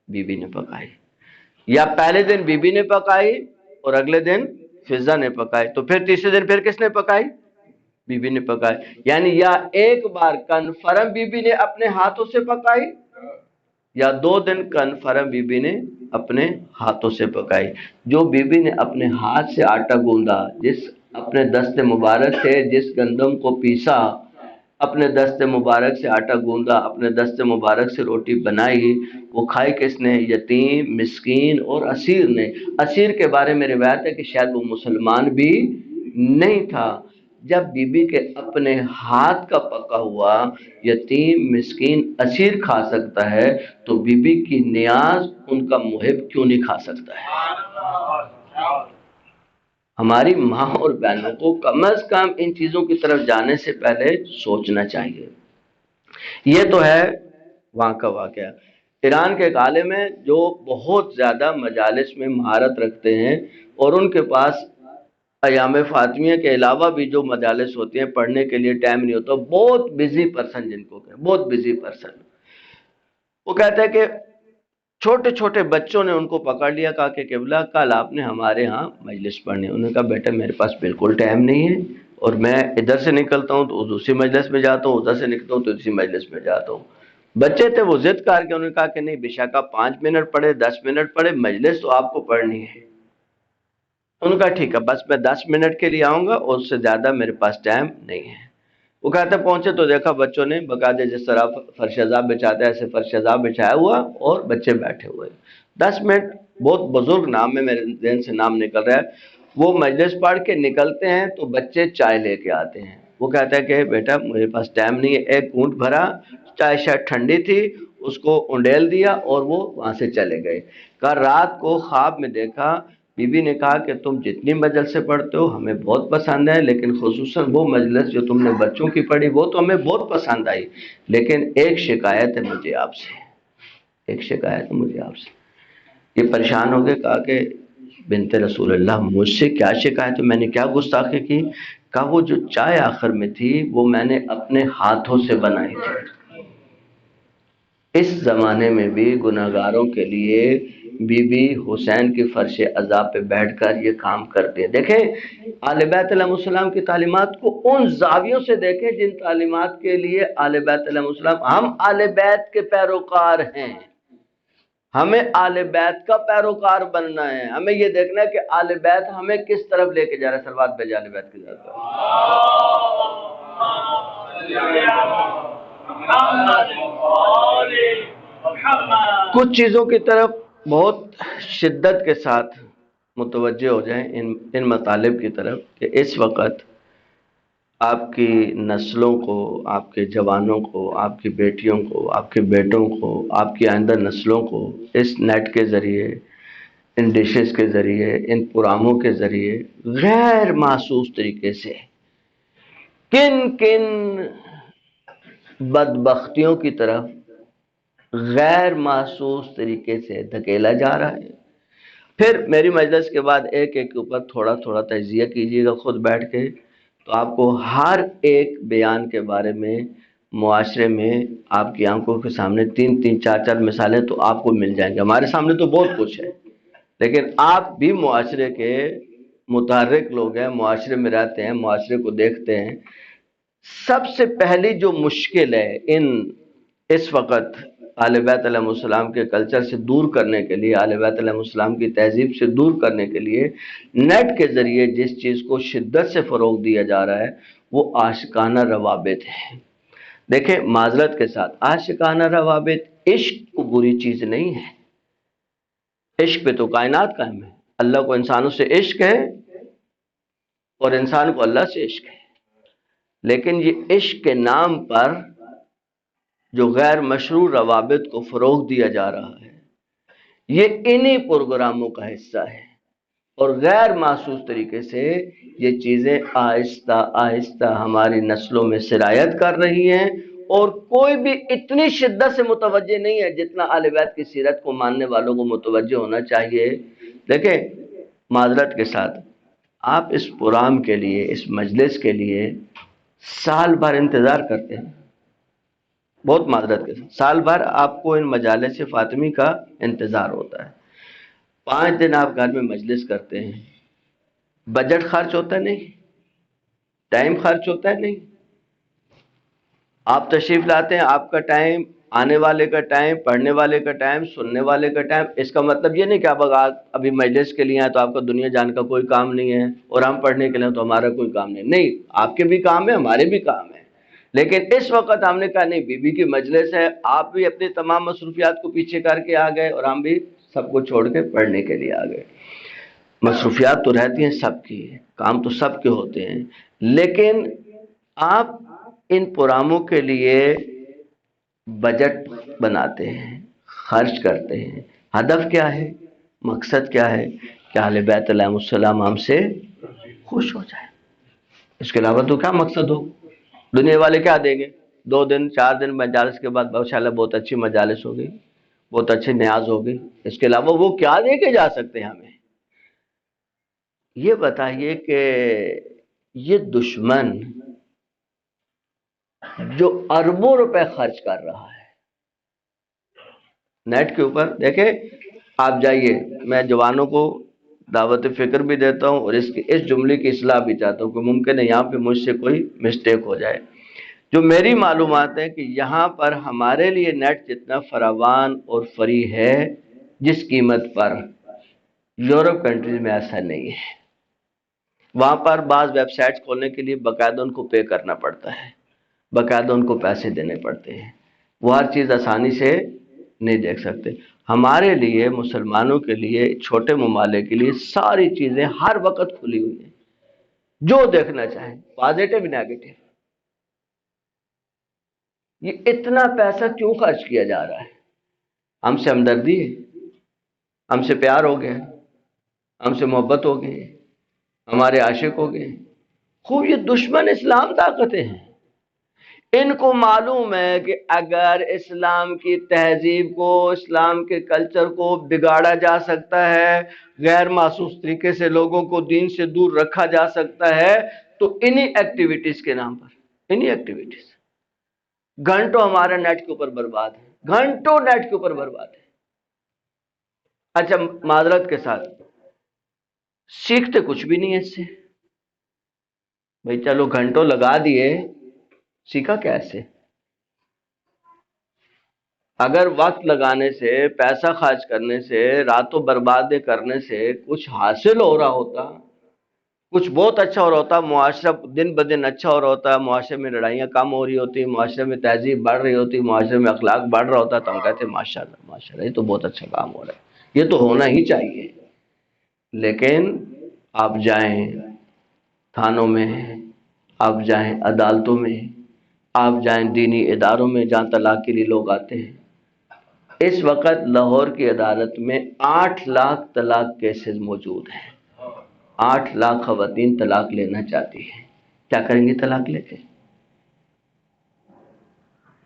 A: بی بی نے پکائی۔ یا پہلے دن بی بی نے پکائی اور اگلے دن فضا نے پکائی، تو پھر تیسرے دن پھر کس نے پکائی؟ بی بی نے پکائی۔ یعنی یا ایک بار کنفرم بی بی نے اپنے ہاتھوں سے پکائی، یا دو دن کنفرم بی بی نے اپنے ہاتھوں سے پکائی۔ جو بی بی نے اپنے ہاتھ سے آٹا گوندا، جس اپنے دست مبارک سے جس گندم کو پیسا، اپنے دست مبارک سے آٹا گوندا، اپنے دست مبارک سے روٹی بنائی، وہ کھائی کس نے؟ یتیم، مسکین اور اسیر نے۔ اسیر کے بارے میں روایت ہے کہ شاید وہ مسلمان بھی نہیں تھا۔ جب بی بی کے اپنے ہاتھ کا پکا ہوا یتیم، مسکین، اسیر کھا سکتا ہے تو بی بی کی نیاز ان کا محب کیوں نہیں کھا سکتا ہے؟ ہماری ماں اور بہنوں کو کم از کم ان چیزوں کی طرف جانے سے پہلے سوچنا چاہیے۔ یہ تو ہے وہاں کا واقعہ۔ ایران کے ایک عالم ہیں جو بہت زیادہ مجالس میں مہارت رکھتے ہیں، اور ان کے پاس ایام فاطمیہ کے علاوہ بھی جو مجالس ہوتی ہیں پڑھنے کے لیے ٹائم نہیں ہوتا، بہت بزی پرسن جن کو کہیں، بہت بزی پرسن۔ وہ کہتا ہے کہ چھوٹے چھوٹے بچوں نے ان کو پکڑ لیا، کہا کہ قبلہ کل آپ نے ہمارے ہاں مجلس پڑھنی۔ انہوں نے کہا بیٹا میرے پاس بالکل ٹائم نہیں ہے، اور میں ادھر سے نکلتا ہوں تو دوسری مجلس میں جاتا ہوں، ادھر سے نکلتا ہوں تو دوسری مجلس میں جاتا ہوں۔ بچے تھے وہ ضد کر کے انہوں نے کہا کہ نہیں، بشک آپ 5 منٹ پڑھے، 10 منٹ پڑھے، مجلس تو آپ کو پڑھنی ہے۔ انہوں نے کہا ٹھیک ہے، بس میں 10 منٹ کے لیے آؤں گا اور اس سے زیادہ میرے پاس ٹائم نہیں ہے۔ وہ کہتے پہنچے تو دیکھا بچوں نے باقاعدہ جس طرح فرش عذاب بچاتا ہے ایسے فرش عذاب بچایا ہوا اور بچے بیٹھے ہوئے۔ 10 منٹ، بہت بزرگ نام ہے، میرے ذہن سے نام نکل رہا ہے۔ وہ مجلس پڑھ کے نکلتے ہیں تو بچے چائے لے کے آتے ہیں۔ وہ کہتا ہے کہ بیٹا میرے پاس ٹائم نہیں ہے، ایک گھونٹ بھرا، چائے شاید ٹھنڈی تھی، اس کو انڈیل دیا اور وہ وہاں سے چلے گئے۔ کہا رات کو خواب میں دیکھا، بی بی نے کہا کہ تم جتنی مجلسیں پڑھتے ہو ہمیں بہت پسند ہے، لیکن خصوصاً وہ مجلس جو تم نے بچوں کی پڑھی وہ تو ہمیں بہت پسند آئی، لیکن ایک شکایت ہے مجھے آپ سے، ایک شکایت ہے مجھے آپ سے۔ یہ پریشان ہو گئے، کہا کہ بنت رسول اللہ مجھ سے کیا شکایت ہے، میں نے کیا گستاخی کی؟ کہا وہ جو چائے آخر میں تھی وہ میں نے اپنے ہاتھوں سے بنائی تھی۔ اس زمانے میں بھی گناہگاروں کے لیے بی بی حسین کی فرش عذاب پہ بیٹھ کر یہ کام کرتے ہیں۔ دیکھیں آل بیت علیہ السلام کی تعلیمات کو ان زاویوں سے دیکھیں جن تعلیمات کے لیے آل بیت علیہ السلام، ہم آل بیت کے پیروکار ہیں، ہمیں آل بیت کا پیروکار بننا ہے۔ ہمیں یہ دیکھنا ہے کہ آل بیت ہمیں کس طرف لے کے جا رہا ہے۔ سلوات بھیجیں آل بیت کی طرف۔ کچھ چیزوں کی طرف بہت شدت کے ساتھ متوجہ ہو جائیں ان مطالب کی طرف کہ اس وقت آپ کی نسلوں کو، آپ کے جوانوں کو، آپ کی بیٹیوں کو، آپ کے بیٹوں کو، آپ کی آئندہ نسلوں کو اس نیٹ کے ذریعے، ان ڈشز کے ذریعے، ان پراموں کے ذریعے غیر محسوس طریقے سے کن کن بدبختیوں کی طرف غیر محسوس طریقے سے دھکیلا جا رہا ہے۔ پھر میری مجلس کے بعد ایک ایک کے اوپر تھوڑا تھوڑا تجزیہ کیجیے گا خود بیٹھ کے، تو آپ کو ہر ایک بیان کے بارے میں معاشرے میں آپ کی آنکھوں کے سامنے 3 4 مثالیں تو آپ کو مل جائیں گے۔ ہمارے سامنے تو بہت کچھ ہے، لیکن آپ بھی معاشرے کے متحرک لوگ ہیں، معاشرے میں رہتے ہیں، معاشرے کو دیکھتے ہیں۔ سب سے پہلی جو مشکل ہے اس وقت آل بیت علیہ السلام کے کلچر سے دور کرنے کے لیے، آل بیت علیہ السلام کی تہذیب سے دور کرنے کے لیے، نیٹ کے ذریعے جس چیز کو شدت سے فروغ دیا جا رہا ہے وہ عاشقانہ روابط ہے۔ دیکھیں معذرت کے ساتھ، عاشقانہ روابط عشق کو بری چیز نہیں ہے، عشق پہ تو کائنات قائم ہے۔ اللہ کو انسانوں سے عشق ہے اور انسان کو اللہ سے عشق ہے، لیکن یہ عشق کے نام پر جو غیر مشروع روابط کو فروغ دیا جا رہا ہے یہ انہی پروگراموں کا حصہ ہے، اور غیر محسوس طریقے سے یہ چیزیں آہستہ آہستہ ہماری نسلوں میں سرایت کر رہی ہیں، اور کوئی بھی اتنی شدت سے متوجہ نہیں ہے جتنا اہل بیت کی سیرت کو ماننے والوں کو متوجہ ہونا چاہیے۔ دیکھیں معذرت کے ساتھ آپ اس پروگرام کے لیے، اس مجلس کے لیے سال بھر انتظار کرتے ہیں، بہت معذرت کے ساتھ سال بھر آپ کو ان مجالس فاطمی کا انتظار ہوتا ہے۔ 5 دن آپ گھر میں مجلس کرتے ہیں، بجٹ خرچ ہوتا ہے نہیں، ٹائم خرچ ہوتا ہے نہیں، آپ تشریف لاتے ہیں، آپ کا ٹائم، آنے والے کا ٹائم، پڑھنے والے کا ٹائم، سننے والے کا ٹائم۔ اس کا مطلب یہ نہیں کہ آپ ابھی مجلس کے لیے ہیں تو آپ کا دنیا جان کا کوئی کام نہیں ہے، اور ہم پڑھنے کے لیے تو ہمارا کوئی کام نہیں، آپ کے بھی کام ہے، ہمارے بھی کام ہے۔ لیکن اس وقت ہم نے کہا نہیں، بی بی کی مجلس ہے، آپ بھی اپنی تمام مصروفیات کو پیچھے کر کے آ گئے اور ہم بھی سب کو چھوڑ کے پڑھنے کے لیے آ گئے۔ مصروفیات تو رہتی ہیں سب کی، کام تو سب کے ہوتے ہیں، لیکن آپ ان پروگراموں کے لیے بجٹ بناتے ہیں، خرچ کرتے ہیں، ہدف کیا ہے، مقصد کیا ہے کہ اہل بیت علیہ السلام ہم سے خوش ہو جائے۔ اس کے علاوہ تو کیا مقصد ہو؟ دنیا والے کیا دیں گے؟ 2 دن 4 دن مجالس کے بعد ماشاءاللہ بہت اچھی مجالس ہوگی، بہت اچھے نیاز ہوگی، اس کے علاوہ وہ کیا دے کے جا سکتے ہیں ہمیں؟ یہ بتائیے کہ یہ دشمن جو اربوں روپے خرچ کر رہا ہے نیٹ کے اوپر، دیکھیں آپ جائیے، میں جوانوں کو دعوت فکر بھی دیتا ہوں اور اس جملے کی اصلاح بھی چاہتا ہوں کہ ممکن ہے یہاں پہ مجھ سے کوئی مسٹیک ہو جائے۔ جو میری معلومات ہے کہ یہاں پر ہمارے لیے نیٹ جتنا فراوان اور فری ہے جس قیمت پر، یورپ کنٹریز میں ایسا نہیں ہے۔ وہاں پر بعض ویب سائٹس کھولنے کے لیے باقاعدہ ان کو پے کرنا پڑتا ہے، باقاعدہ ان کو پیسے دینے پڑتے ہیں، وہ ہر چیز آسانی سے نہیں دیکھ سکتے۔ ہمارے لیے، مسلمانوں کے لیے، چھوٹے ممالک کے لیے ساری چیزیں ہر وقت کھلی ہوئی ہیں، جو دیکھنا چاہیں، پازیٹیو نیگیٹو۔ یہ اتنا پیسہ کیوں خرچ کیا جا رہا ہے؟ ہم سے ہمدردی ہے، ہم سے پیار ہو گیا، ہم سے محبت ہو گئی، ہمارے عاشق ہو گئے۔ خوب یہ دشمن اسلام طاقتیں ہیں، ان کو معلوم ہے کہ اگر اسلام کی تہذیب کو، اسلام کے کلچر کو بگاڑا جا سکتا ہے، غیر محسوس طریقے سے لوگوں کو دین سے دور رکھا جا سکتا ہے، تو انہی ایکٹیویٹیز کے نام پر، انہی ایکٹیویٹیز، گھنٹوں ہمارا نیٹ کے اوپر برباد ہے، گھنٹوں نیٹ کے اوپر برباد ہے۔ اچھا معذرت کے ساتھ سیکھتے کچھ بھی نہیں ہے اس سے، بھئی چلو گھنٹوں لگا دیے، سیکھا کیسے؟ اگر وقت لگانے سے، پیسہ خرچ کرنے سے، راتوں برباد کرنے سے کچھ حاصل ہو رہا ہوتا، کچھ بہت اچھا ہو رہا ہوتا، معاشرہ دن بدن اچھا ہو رہا ہوتا، معاشرے میں لڑائیاں کم ہو رہی ہوتی، معاشرے میں تہذیب بڑھ رہی ہوتی، معاشرے میں اخلاق بڑھ رہا ہوتا، تو ہم کہتے ہیں ماشاءاللہ ماشاءاللہ یہ تو بہت اچھا کام ہو رہا ہے، یہ تو ہونا ہی چاہیے۔ لیکن آپ جائیں تھانوں میں، آپ جائیں عدالتوں میں، آپ جائیں دینی اداروں میں جہاں طلاق کے لیے لوگ آتے ہیں، اس وقت لاہور کی عدالت میں 8 لاکھ طلاق کیسز موجود ہیں، 8 لاکھ خواتین طلاق لینا چاہتی ہیں۔ کیا کریں گے طلاق لے کے؟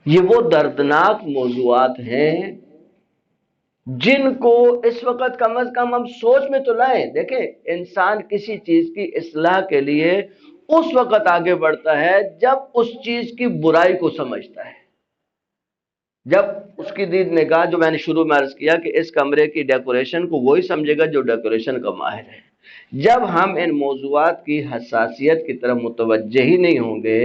A: یہ وہ دردناک موضوعات ہیں جن کو اس وقت کم از کم ہم سوچ میں تو لائیں۔ دیکھیں انسان کسی چیز کی اصلاح کے لیے اس وقت آگے بڑھتا ہے جب اس چیز کی برائی کو سمجھتا ہے، جب اس کی دید نگاہ، جو میں نے شروع میں عرض کیا کہ اس کمرے کی ڈیکوریشن کو وہی سمجھے گا جو ڈیکوریشن کا ماہر ہے۔ جب ہم ان موضوعات کی حساسیت کی طرف متوجہ ہی نہیں ہوں گے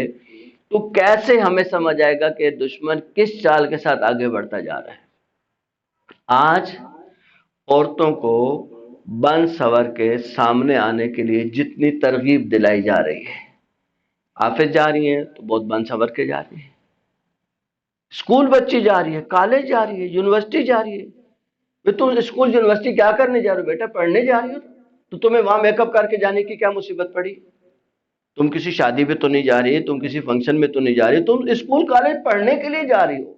A: تو کیسے ہمیں سمجھ آئے گا کہ دشمن کس چال کے ساتھ آگے بڑھتا جا رہا ہے؟ آج عورتوں کو بن سور کے سامنے آنے کے لیے جتنی ترغیب دلائی جا رہی ہے، آفس جا رہی ہیں تو بہت بن سور کے جا رہی ہیں، اسکول بچی جا رہی ہے، کالج جا رہی ہے، یونیورسٹی جا رہی ہے۔ تم اسکول یونیورسٹی کیا کرنے جا رہے ہو بیٹا؟ پڑھنے جا رہی ہو، تو تمہیں وہاں میک اپ کر کے جانے کی کیا مصیبت پڑی؟ تم کسی شادی پہ تو نہیں جا رہی، تم کسی فنکشن میں تو نہیں جا رہی، تم اسکول کالج پڑھنے کے لیے جا رہی ہو،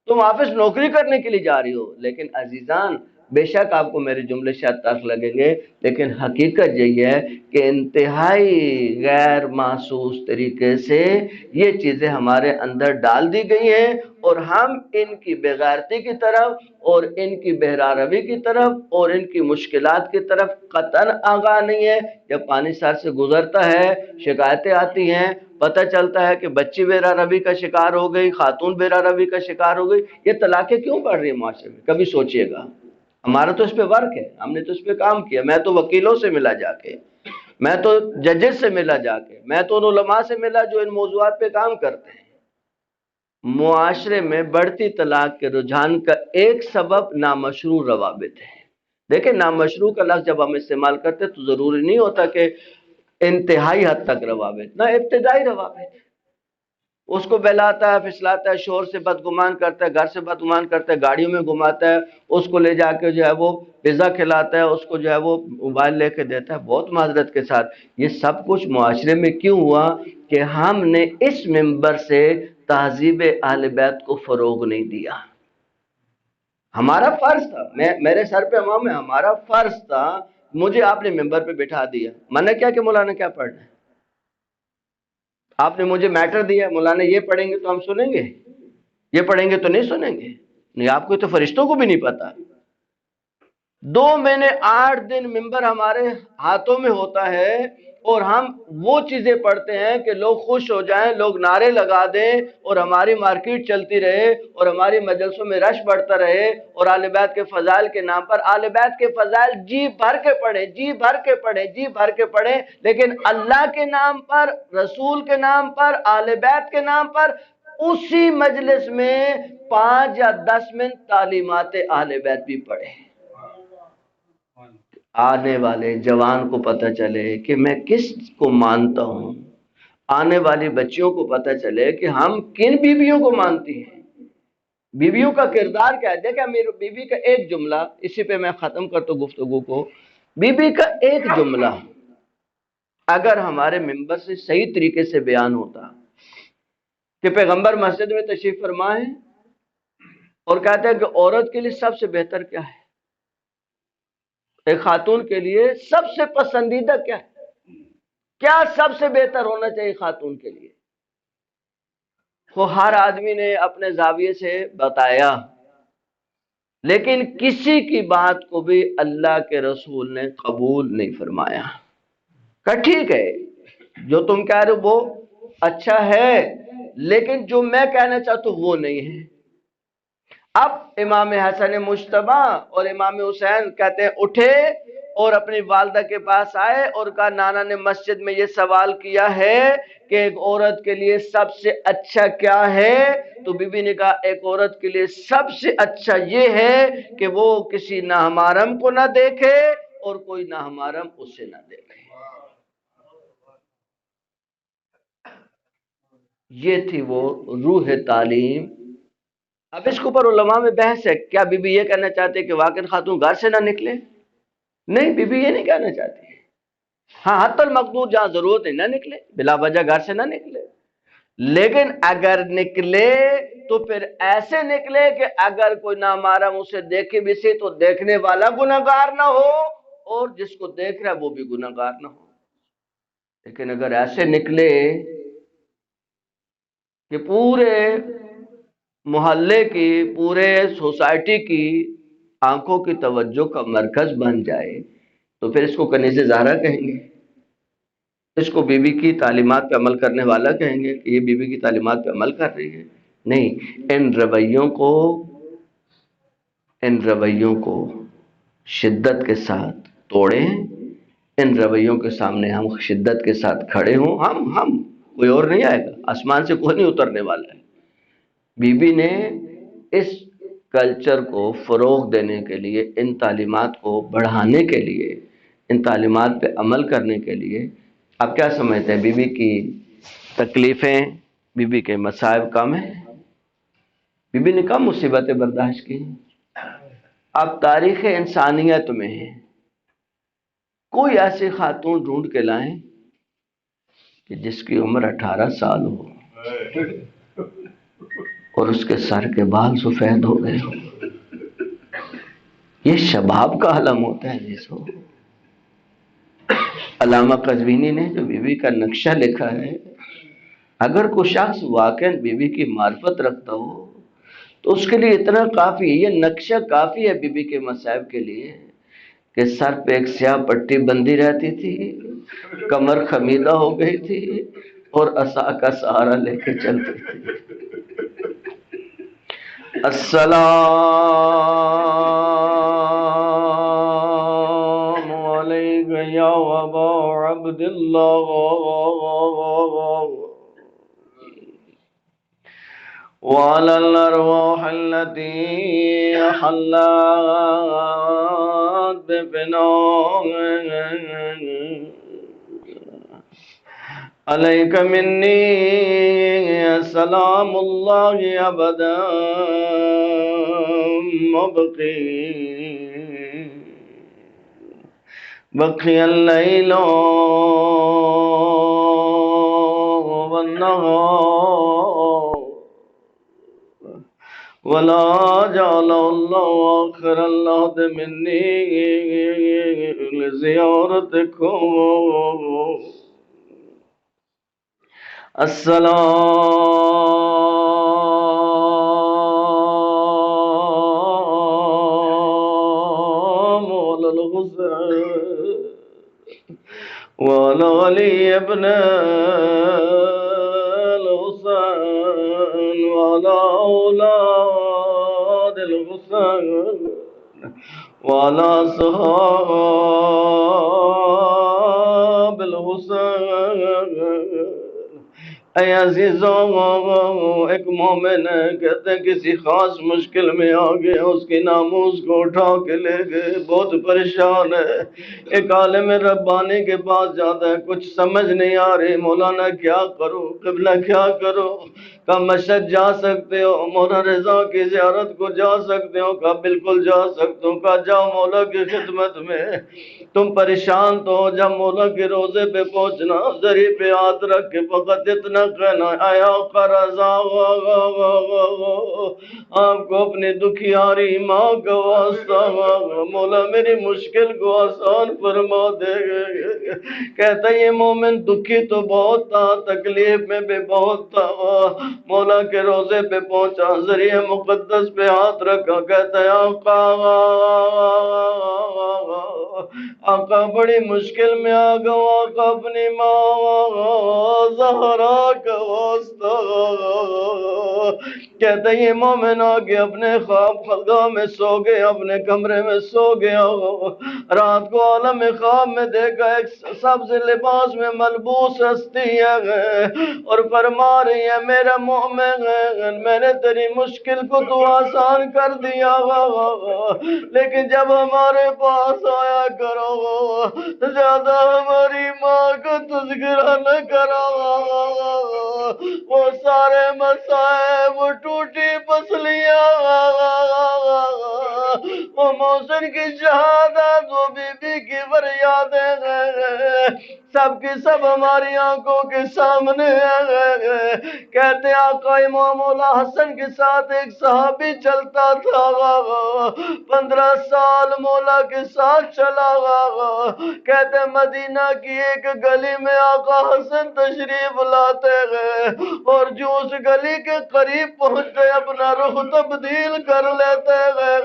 A: تم آفس نوکری کرنے کے لیے جا رہی ہو۔ لیکن عزیزان بے شک آپ کو میرے جملے شاید تلخ لگیں گے، لیکن حقیقت یہی ہے کہ انتہائی غیر محسوس طریقے سے یہ چیزیں ہمارے اندر ڈال دی گئی ہیں، اور ہم ان کی بے غیرتی کی طرف اور ان کی بہرا روی کی طرف اور ان کی مشکلات کی طرف قطعاً آگاہ نہیں ہے۔ جب پانی سر سے گزرتا ہے، شکایتیں آتی ہیں، پتہ چلتا ہے کہ بچی بہرا روی کا شکار ہو گئی، خاتون بہرا روی کا شکار ہو گئی، یہ طلاقیں کیوں بڑھ رہی ہیں معاشرے میں؟ کبھی سوچئے گا؟ ہمارا تو اس پہ ورک ہے، ہم نے تو اس پہ کام کیا، میں تو وکیلوں سے ملا جا کے، میں تو ججز سے ملا جا کے، میں تو ان علماء سے ملا جو ان موضوعات پہ کام کرتے ہیں۔ معاشرے میں بڑھتی طلاق کے رجحان کا ایک سبب نامشروع روابط ہے۔ دیکھیں نامشروع کا لفظ جب ہم استعمال کرتے تو ضروری نہیں ہوتا کہ انتہائی حد تک روابط، نہ ابتدائی روابط، اس کو بہلاتا ہے، پھسلاتا ہے، شور سے بدگمان کرتا ہے، گھر سے بدگمان کرتا ہے، گاڑیوں میں گھماتا ہے، اس کو لے جا کے جو ہے وہ پیزا کھلاتا ہے، اس کو جو ہے وہ موبائل لے کے دیتا ہے، بہت معذرت کے ساتھ۔ یہ سب کچھ معاشرے میں کیوں ہوا کہ ہم نے اس منبر سے تہذیب اہل بیت کو فروغ نہیں دیا۔ ہمارا فرض تھا، میرے سر پہ امام ہے، ہمارا فرض تھا، مجھے آپ نے منبر پہ بٹھا دیا، میں نے کیا کہ مولانا کیا پڑھنا ہے؟ آپ نے مجھے میٹر دیا، مولانا یہ پڑھیں گے تو ہم سنیں گے، یہ پڑھیں گے تو نہیں سنیں گے۔ نہیں، آپ کو تو فرشتوں کو بھی نہیں پتا۔ 2 مہینے 8 دن منبر ہمارے ہاتھوں میں ہوتا ہے، اور ہم وہ چیزیں پڑھتے ہیں کہ لوگ خوش ہو جائیں، لوگ نعرے لگا دیں، اور ہماری مارکیٹ چلتی رہے، اور ہماری مجلسوں میں رش بڑھتا رہے، اور اہل بیت کے فضائل کے نام پر اہل بیت کے فضائل جی بھر کے پڑھیں، جی بھر کے پڑھیں، جی بھر کے پڑھیں، لیکن اللہ کے نام پر، رسول کے نام پر، اہل بیت کے نام پر اسی مجلس میں 5 یا 10 منٹ تعلیمات اہل بیت بھی پڑھیں۔ آنے والے جوان کو پتہ چلے کہ میں کس کو مانتا ہوں، آنے والی بچیوں کو پتہ چلے کہ ہم کن بیویوں کو مانتی ہیں، بیویوں کا کردار کیا ہے۔ دیکھیں میری بیوی کا ایک جملہ، اسی پہ میں ختم کرتا ہوں گفتگو کو، بیوی کا ایک جملہ اگر ہمارے منبر سے صحیح طریقے سے بیان ہوتا کہ پیغمبر مسجد میں تشریف فرما ہے اور کہتے ہیں کہ عورت کے لیے سب سے بہتر کیا ہے، ایک خاتون کے لیے سب سے پسندیدہ کیا ہے، کیا سب سے بہتر ہونا چاہیے خاتون کے لیے، وہ ہر آدمی نے اپنے زاویے سے بتایا، لیکن کسی کی بات کو بھی اللہ کے رسول نے قبول نہیں فرمایا۔ کہ ٹھیک ہے جو تم کہہ رہے ہو وہ اچھا ہے، لیکن جو میں کہنا چاہتا ہوں وہ نہیں ہے۔ اب امام حسن مجتبی اور امام حسین کہتے ہیں اٹھے اور اپنی والدہ کے پاس آئے اور کہا نانا نے مسجد میں یہ سوال کیا ہے کہ ایک عورت کے لیے سب سے اچھا کیا ہے، تو بی بی نے کہا ایک عورت کے لیے سب سے اچھا یہ ہے کہ وہ کسی نامحرم کو نہ دیکھے اور کوئی نامحرم اسے نہ دیکھے۔ یہ تھی وہ روح تعلیم۔ اب اس کے اوپر علماء میں بحث ہے، کیا بی بی یہ کہنا چاہتے کہ واقعی خاتون گھر سے نہ نکلے؟ نہیں، بی بی یہ نہیں کہنا چاہتی۔ ہاں حتی المقدور جہاں ضرورت ہے نہ نکلے، بلا وجہ گھر سے نہ نکلے، لیکن اگر نکلے تو پھر ایسے نکلے کہ اگر کوئی نامحرم اسے دیکھے بھی سے تو دیکھنے والا گناہگار نہ ہو اور جس کو دیکھ رہا ہے وہ بھی گناہگار نہ ہو۔ لیکن اگر ایسے نکلے کہ پورے محلے کی، پورے سوسائٹی کی آنکھوں کی توجہ کا مرکز بن جائے تو پھر اس کو کنیز زہرا کہیں گے، اس کو بی بی کی تعلیمات پہ عمل کرنے والا کہیں گے کہ یہ بی بی کی تعلیمات پہ عمل کر رہی ہے۔ نہیں، ان رویوں کو شدت کے ساتھ توڑیں، ان رویوں کے سامنے ہم شدت کے ساتھ کھڑے ہوں، ہم کوئی اور نہیں آئے گا، آسمان سے کوئی نہیں اترنے والا ہے۔ بی بی نے اس کلچر کو فروغ دینے کے لیے، ان تعلیمات کو بڑھانے کے لیے، ان تعلیمات پہ عمل کرنے کے لیے، آپ کیا سمجھتے ہیں بی بی کی تکلیفیں، بی بی کے مصائب کم ہیں؟ بی بی نے کم مصیبتیں برداشت کی؟ اب تاریخ انسانیت میں کوئی ایسی خاتون ڈھونڈ کے لائیں کہ جس کی عمر 18 سال ہو اور اس کے سر کے بال سفید ہو گئے ہو، یہ شباب کا عالم ہوتا ہے جسو۔ علامہ قزوینی نے جو بی بی کا نقشہ لکھا ہے، اگر کوئی شخص واقعا بی بی کی معرفت رکھتا ہو تو اس کے لیے اتنا کافی ہے، یہ نقشہ کافی ہے بی بی کے مصائب کے لیے، کہ سر پہ ایک سیاہ پٹی بندھی رہتی تھی، کمر خمیدہ ہو گئی تھی اور عصا کا سہارا لے کے چلتی تھی۔ السلام علیک یا ابا عبداللہ وعلى الأرواح التي حلت بفنائك عليك مني سلام الله أبدا بقي الليل والنهار ولا جعل الله آخر العهد مني لزيارتكم السلام على الحسين وعلى علي ابن الحسين وعلى أولاد الحسين وعلى صحاب الحسين۔ اے عزیزوں، ایک مومن ہے، کہتے ہیں کسی خاص مشکل میں آ گیا، اس کی ناموس کو اٹھا کے لے گئے، بہت پریشان ہے، ایک عالم ربانی کے پاس جاتا ہے، کچھ سمجھ نہیں آ رہی، مولانا کیا کروں، قبلہ کیا کروں؟ کہا مشہد جا سکتے ہو، مولا رضا کی زیارت کو جا سکتے ہو؟ کہا بالکل جا سکتے ہو۔ کہا جاؤ مولا کی خدمت میں، تم پریشان تو ہو، جب مولا کے روزے پہ پہنچنا، ذریع پہ ہاتھ رکھ کے فقط اتنا کہنا، اے آقا رضا، آپ کو اپنی دکھیاری ماں کا واسطہ، مولا میری مشکل کو آسان فرما دے۔ کہتا ہے یہ مومن دکھی تو بہت تھا، تکلیف میں بھی بہت تھا، مولا کے روزے پہ پہنچا، ذریعہ مقدس پہ ہاتھ رکھا، کہتا ہے آقا بڑی مشکل میں آ گا، آقا اپنی ماں زہرا کا واسطہ۔ کہتا ہے یہ مومن آگے اپنے خواب خلگاہ میں سو گئے، اپنے کمرے میں سو گیا، رات کو عالم خواب میں دیکھا ایک سبز لباس میں ملبوس ہستی ہے اور فرما رہی ہے میرا مومن میں نے تیری مشکل کو تو آسان کر دیا، لیکن جب ہمارے پاس آیا کرو زیادہ ہماری ماں کو تذکرہ نہ کرو، وہ سارے مسائب، وہ ٹوٹی پسلیاں، وہ محسن کی شہادت، وہ بی بی کی فریادیں سب کی سب ہماری آنکھوں کے سامنے ہیں۔ کہتے آقا امام مولا حسن کے ساتھ ایک صحابی چلتا تھا، 15 سال مولا کے ساتھ چلا، کہتے مدینہ کی ایک گلی میں آقا حسن تشریف لاتے گئے اور جو اس گلی کے قریب پہنچتے اپنا رخ تبدیل کر لیتے گئے،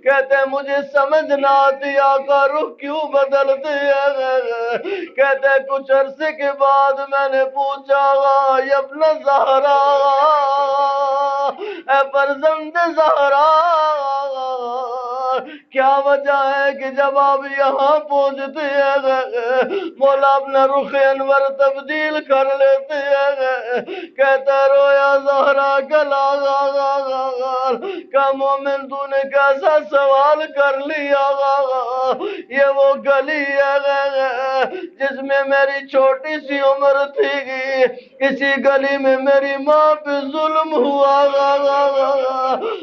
A: کہتے مجھے سمجھ نہ آتی آقا رخ کیوں بدلتے ہیں؟ کہتے کچھ عرصے کے بعد میں نے پوچھا یا ابن زہرا، اے فرزند زہرا، کیا وجہ ہے کہ جب آپ یہاں پہنچتے ہیں مولا اپنا رخ انور تبدیل کر لیتے ہیں؟ کہتا رویا زہرا گلا کا مومن تو نے کیسا سوال کر لیا، یہ وہ گلی ہے جس میں میری چھوٹی سی عمر تھی، کسی گلی میں میری ماں پہ ظلم ہوا،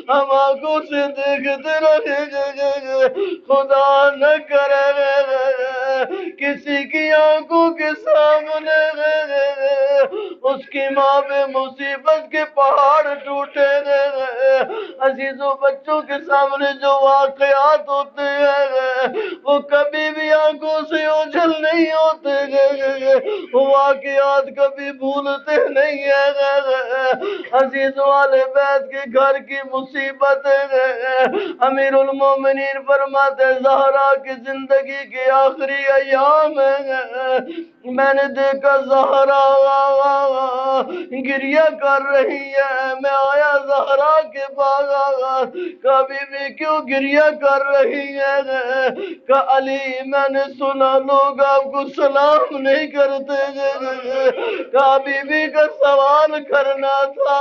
A: ہم آنکھوں سے دیکھتے رہے، خدا نہ کرے کسی کی آنکھوں کے سامنے اس کی ماں پہ مصیبت کے پہاڑ ٹوٹے گئے۔ عزیزوں بچوں کے سامنے جو واقعات ہوتے ہیں وہ کبھی بھی آنکھوں سے اوجھل نہیں ہوتے گئے، وہ واقعات کبھی بھولتے نہیں ہیں۔ عزیزوں والے بیت کے گھر کی مصیبتیں امیر المومنین فرماتے زہرا کی زندگی کے آخری ایام ہیں، میں نے دیکھا زہرا گریہ کر رہی ہے، میں آیا زہرا کے باغ، کبھی بھی کیوں گریہ کر رہی ہے؟ کہ علی میں نے سنا لوگ آپ کو سلام نہیں کرتے، کبھی بھی کا سوال کرنا تھا،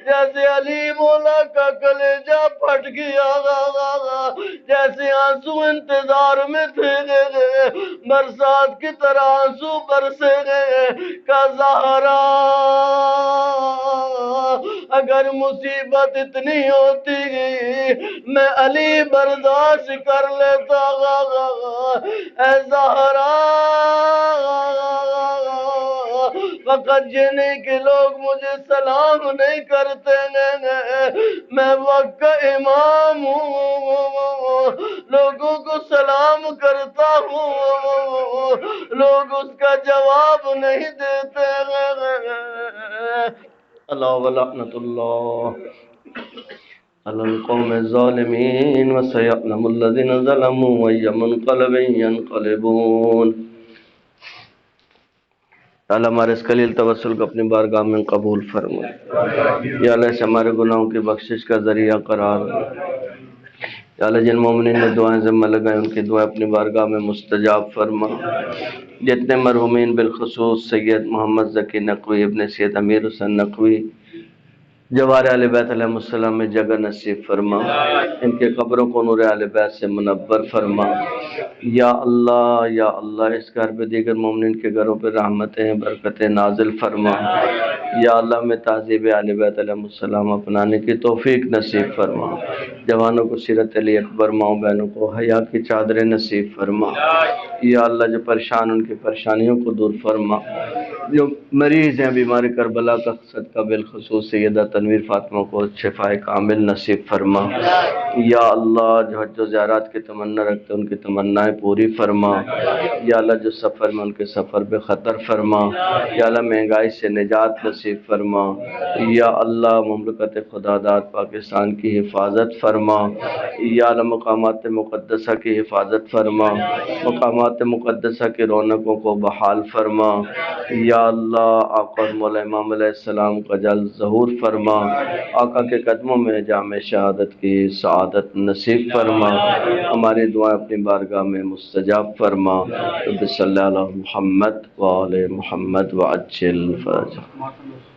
A: جیسے علی مولا کا کلیجہ پھٹ گیا، جیسے آنسو انتظار میں تھے، برسات کی طرح آنسو برسے گئے کہ زہرا اگر مصیبت اتنی ہوتی میں علی برداشت کر لیتا، اے زہرا فقط جینے کے لوگ مجھے سلام نہیں کرتے، میں وقت کا امام ہوں، لوگوں کو سلام کرتا ہوں، لوگ اس کا جواب نہیں دیتے۔ اللہ ولعنت اللہ علی القوم الظالمین وسیعلم الذین ظلموا وای منقلب ینقلبون۔ اللہ ہمارے اس قلیل توسل کو اپنی بارگاہ میں قبول فرما، یا اللہ اسے ہمارے گناہوں کی بخشش کا ذریعہ قرار دے، یا اللہ جن مومنین نے دعائیں ذمہ لگائیں ان کی دعائیں اپنی بارگاہ میں مستجاب فرما، جتنے مرحومین بالخصوص سید محمد ذکی نقوی، ابن سید امیر حسین نقوی، جوار اہل بیت علیہ السلام میں جگہ نصیب فرما، ان کے قبروں کو نور اہل بیت سے منور فرما، یا اللہ اس گھر پہ دیگر مومنین کے گھروں پہ رحمتیں برکتیں نازل فرما، یا اللہ میں تہذیب اہل بیت علیہ السلام اپنانے کی توفیق نصیب فرما، جوانوں کو سیرت علی اکبر، ماؤں بہنوں کو حیا کی چادریں نصیب فرما، یا اللہ جو پریشان ان کی پریشانیوں کو دور فرما، جو مریض ہیں بیمار کربلا کا صدقہ بالخصوص سیدہ تنویر فاطمہ کو شفائے کامل نصیب فرما، یا اللہ جو حج و زیارات کی تمنا رکھتے ہیں ان کی تمنائیں پوری فرما، یا اللہ جو سفر میں ان کے سفر پہ خطر فرما، یا اللہ مہنگائی سے نجات نصیب فرما، یا اللہ مملکت خدا داد پاکستان کی حفاظت فرما، یا اللہ مقامات مقدسہ کی حفاظت فرما، مقامات مقدسہ کی رونقوں کو بحال فرما، یا اللہ آقا اور مولا امام علیہ السلام کا جلد ظہور فرما، آقا کے قدموں میں جامع شہادت کی سعادت نصیب فرما، ہماری دعائیں اپنی بارگاہ میں مستجاب فرما، رب صلی اللہ علی محمد وآل محمد وعجل فرجہ۔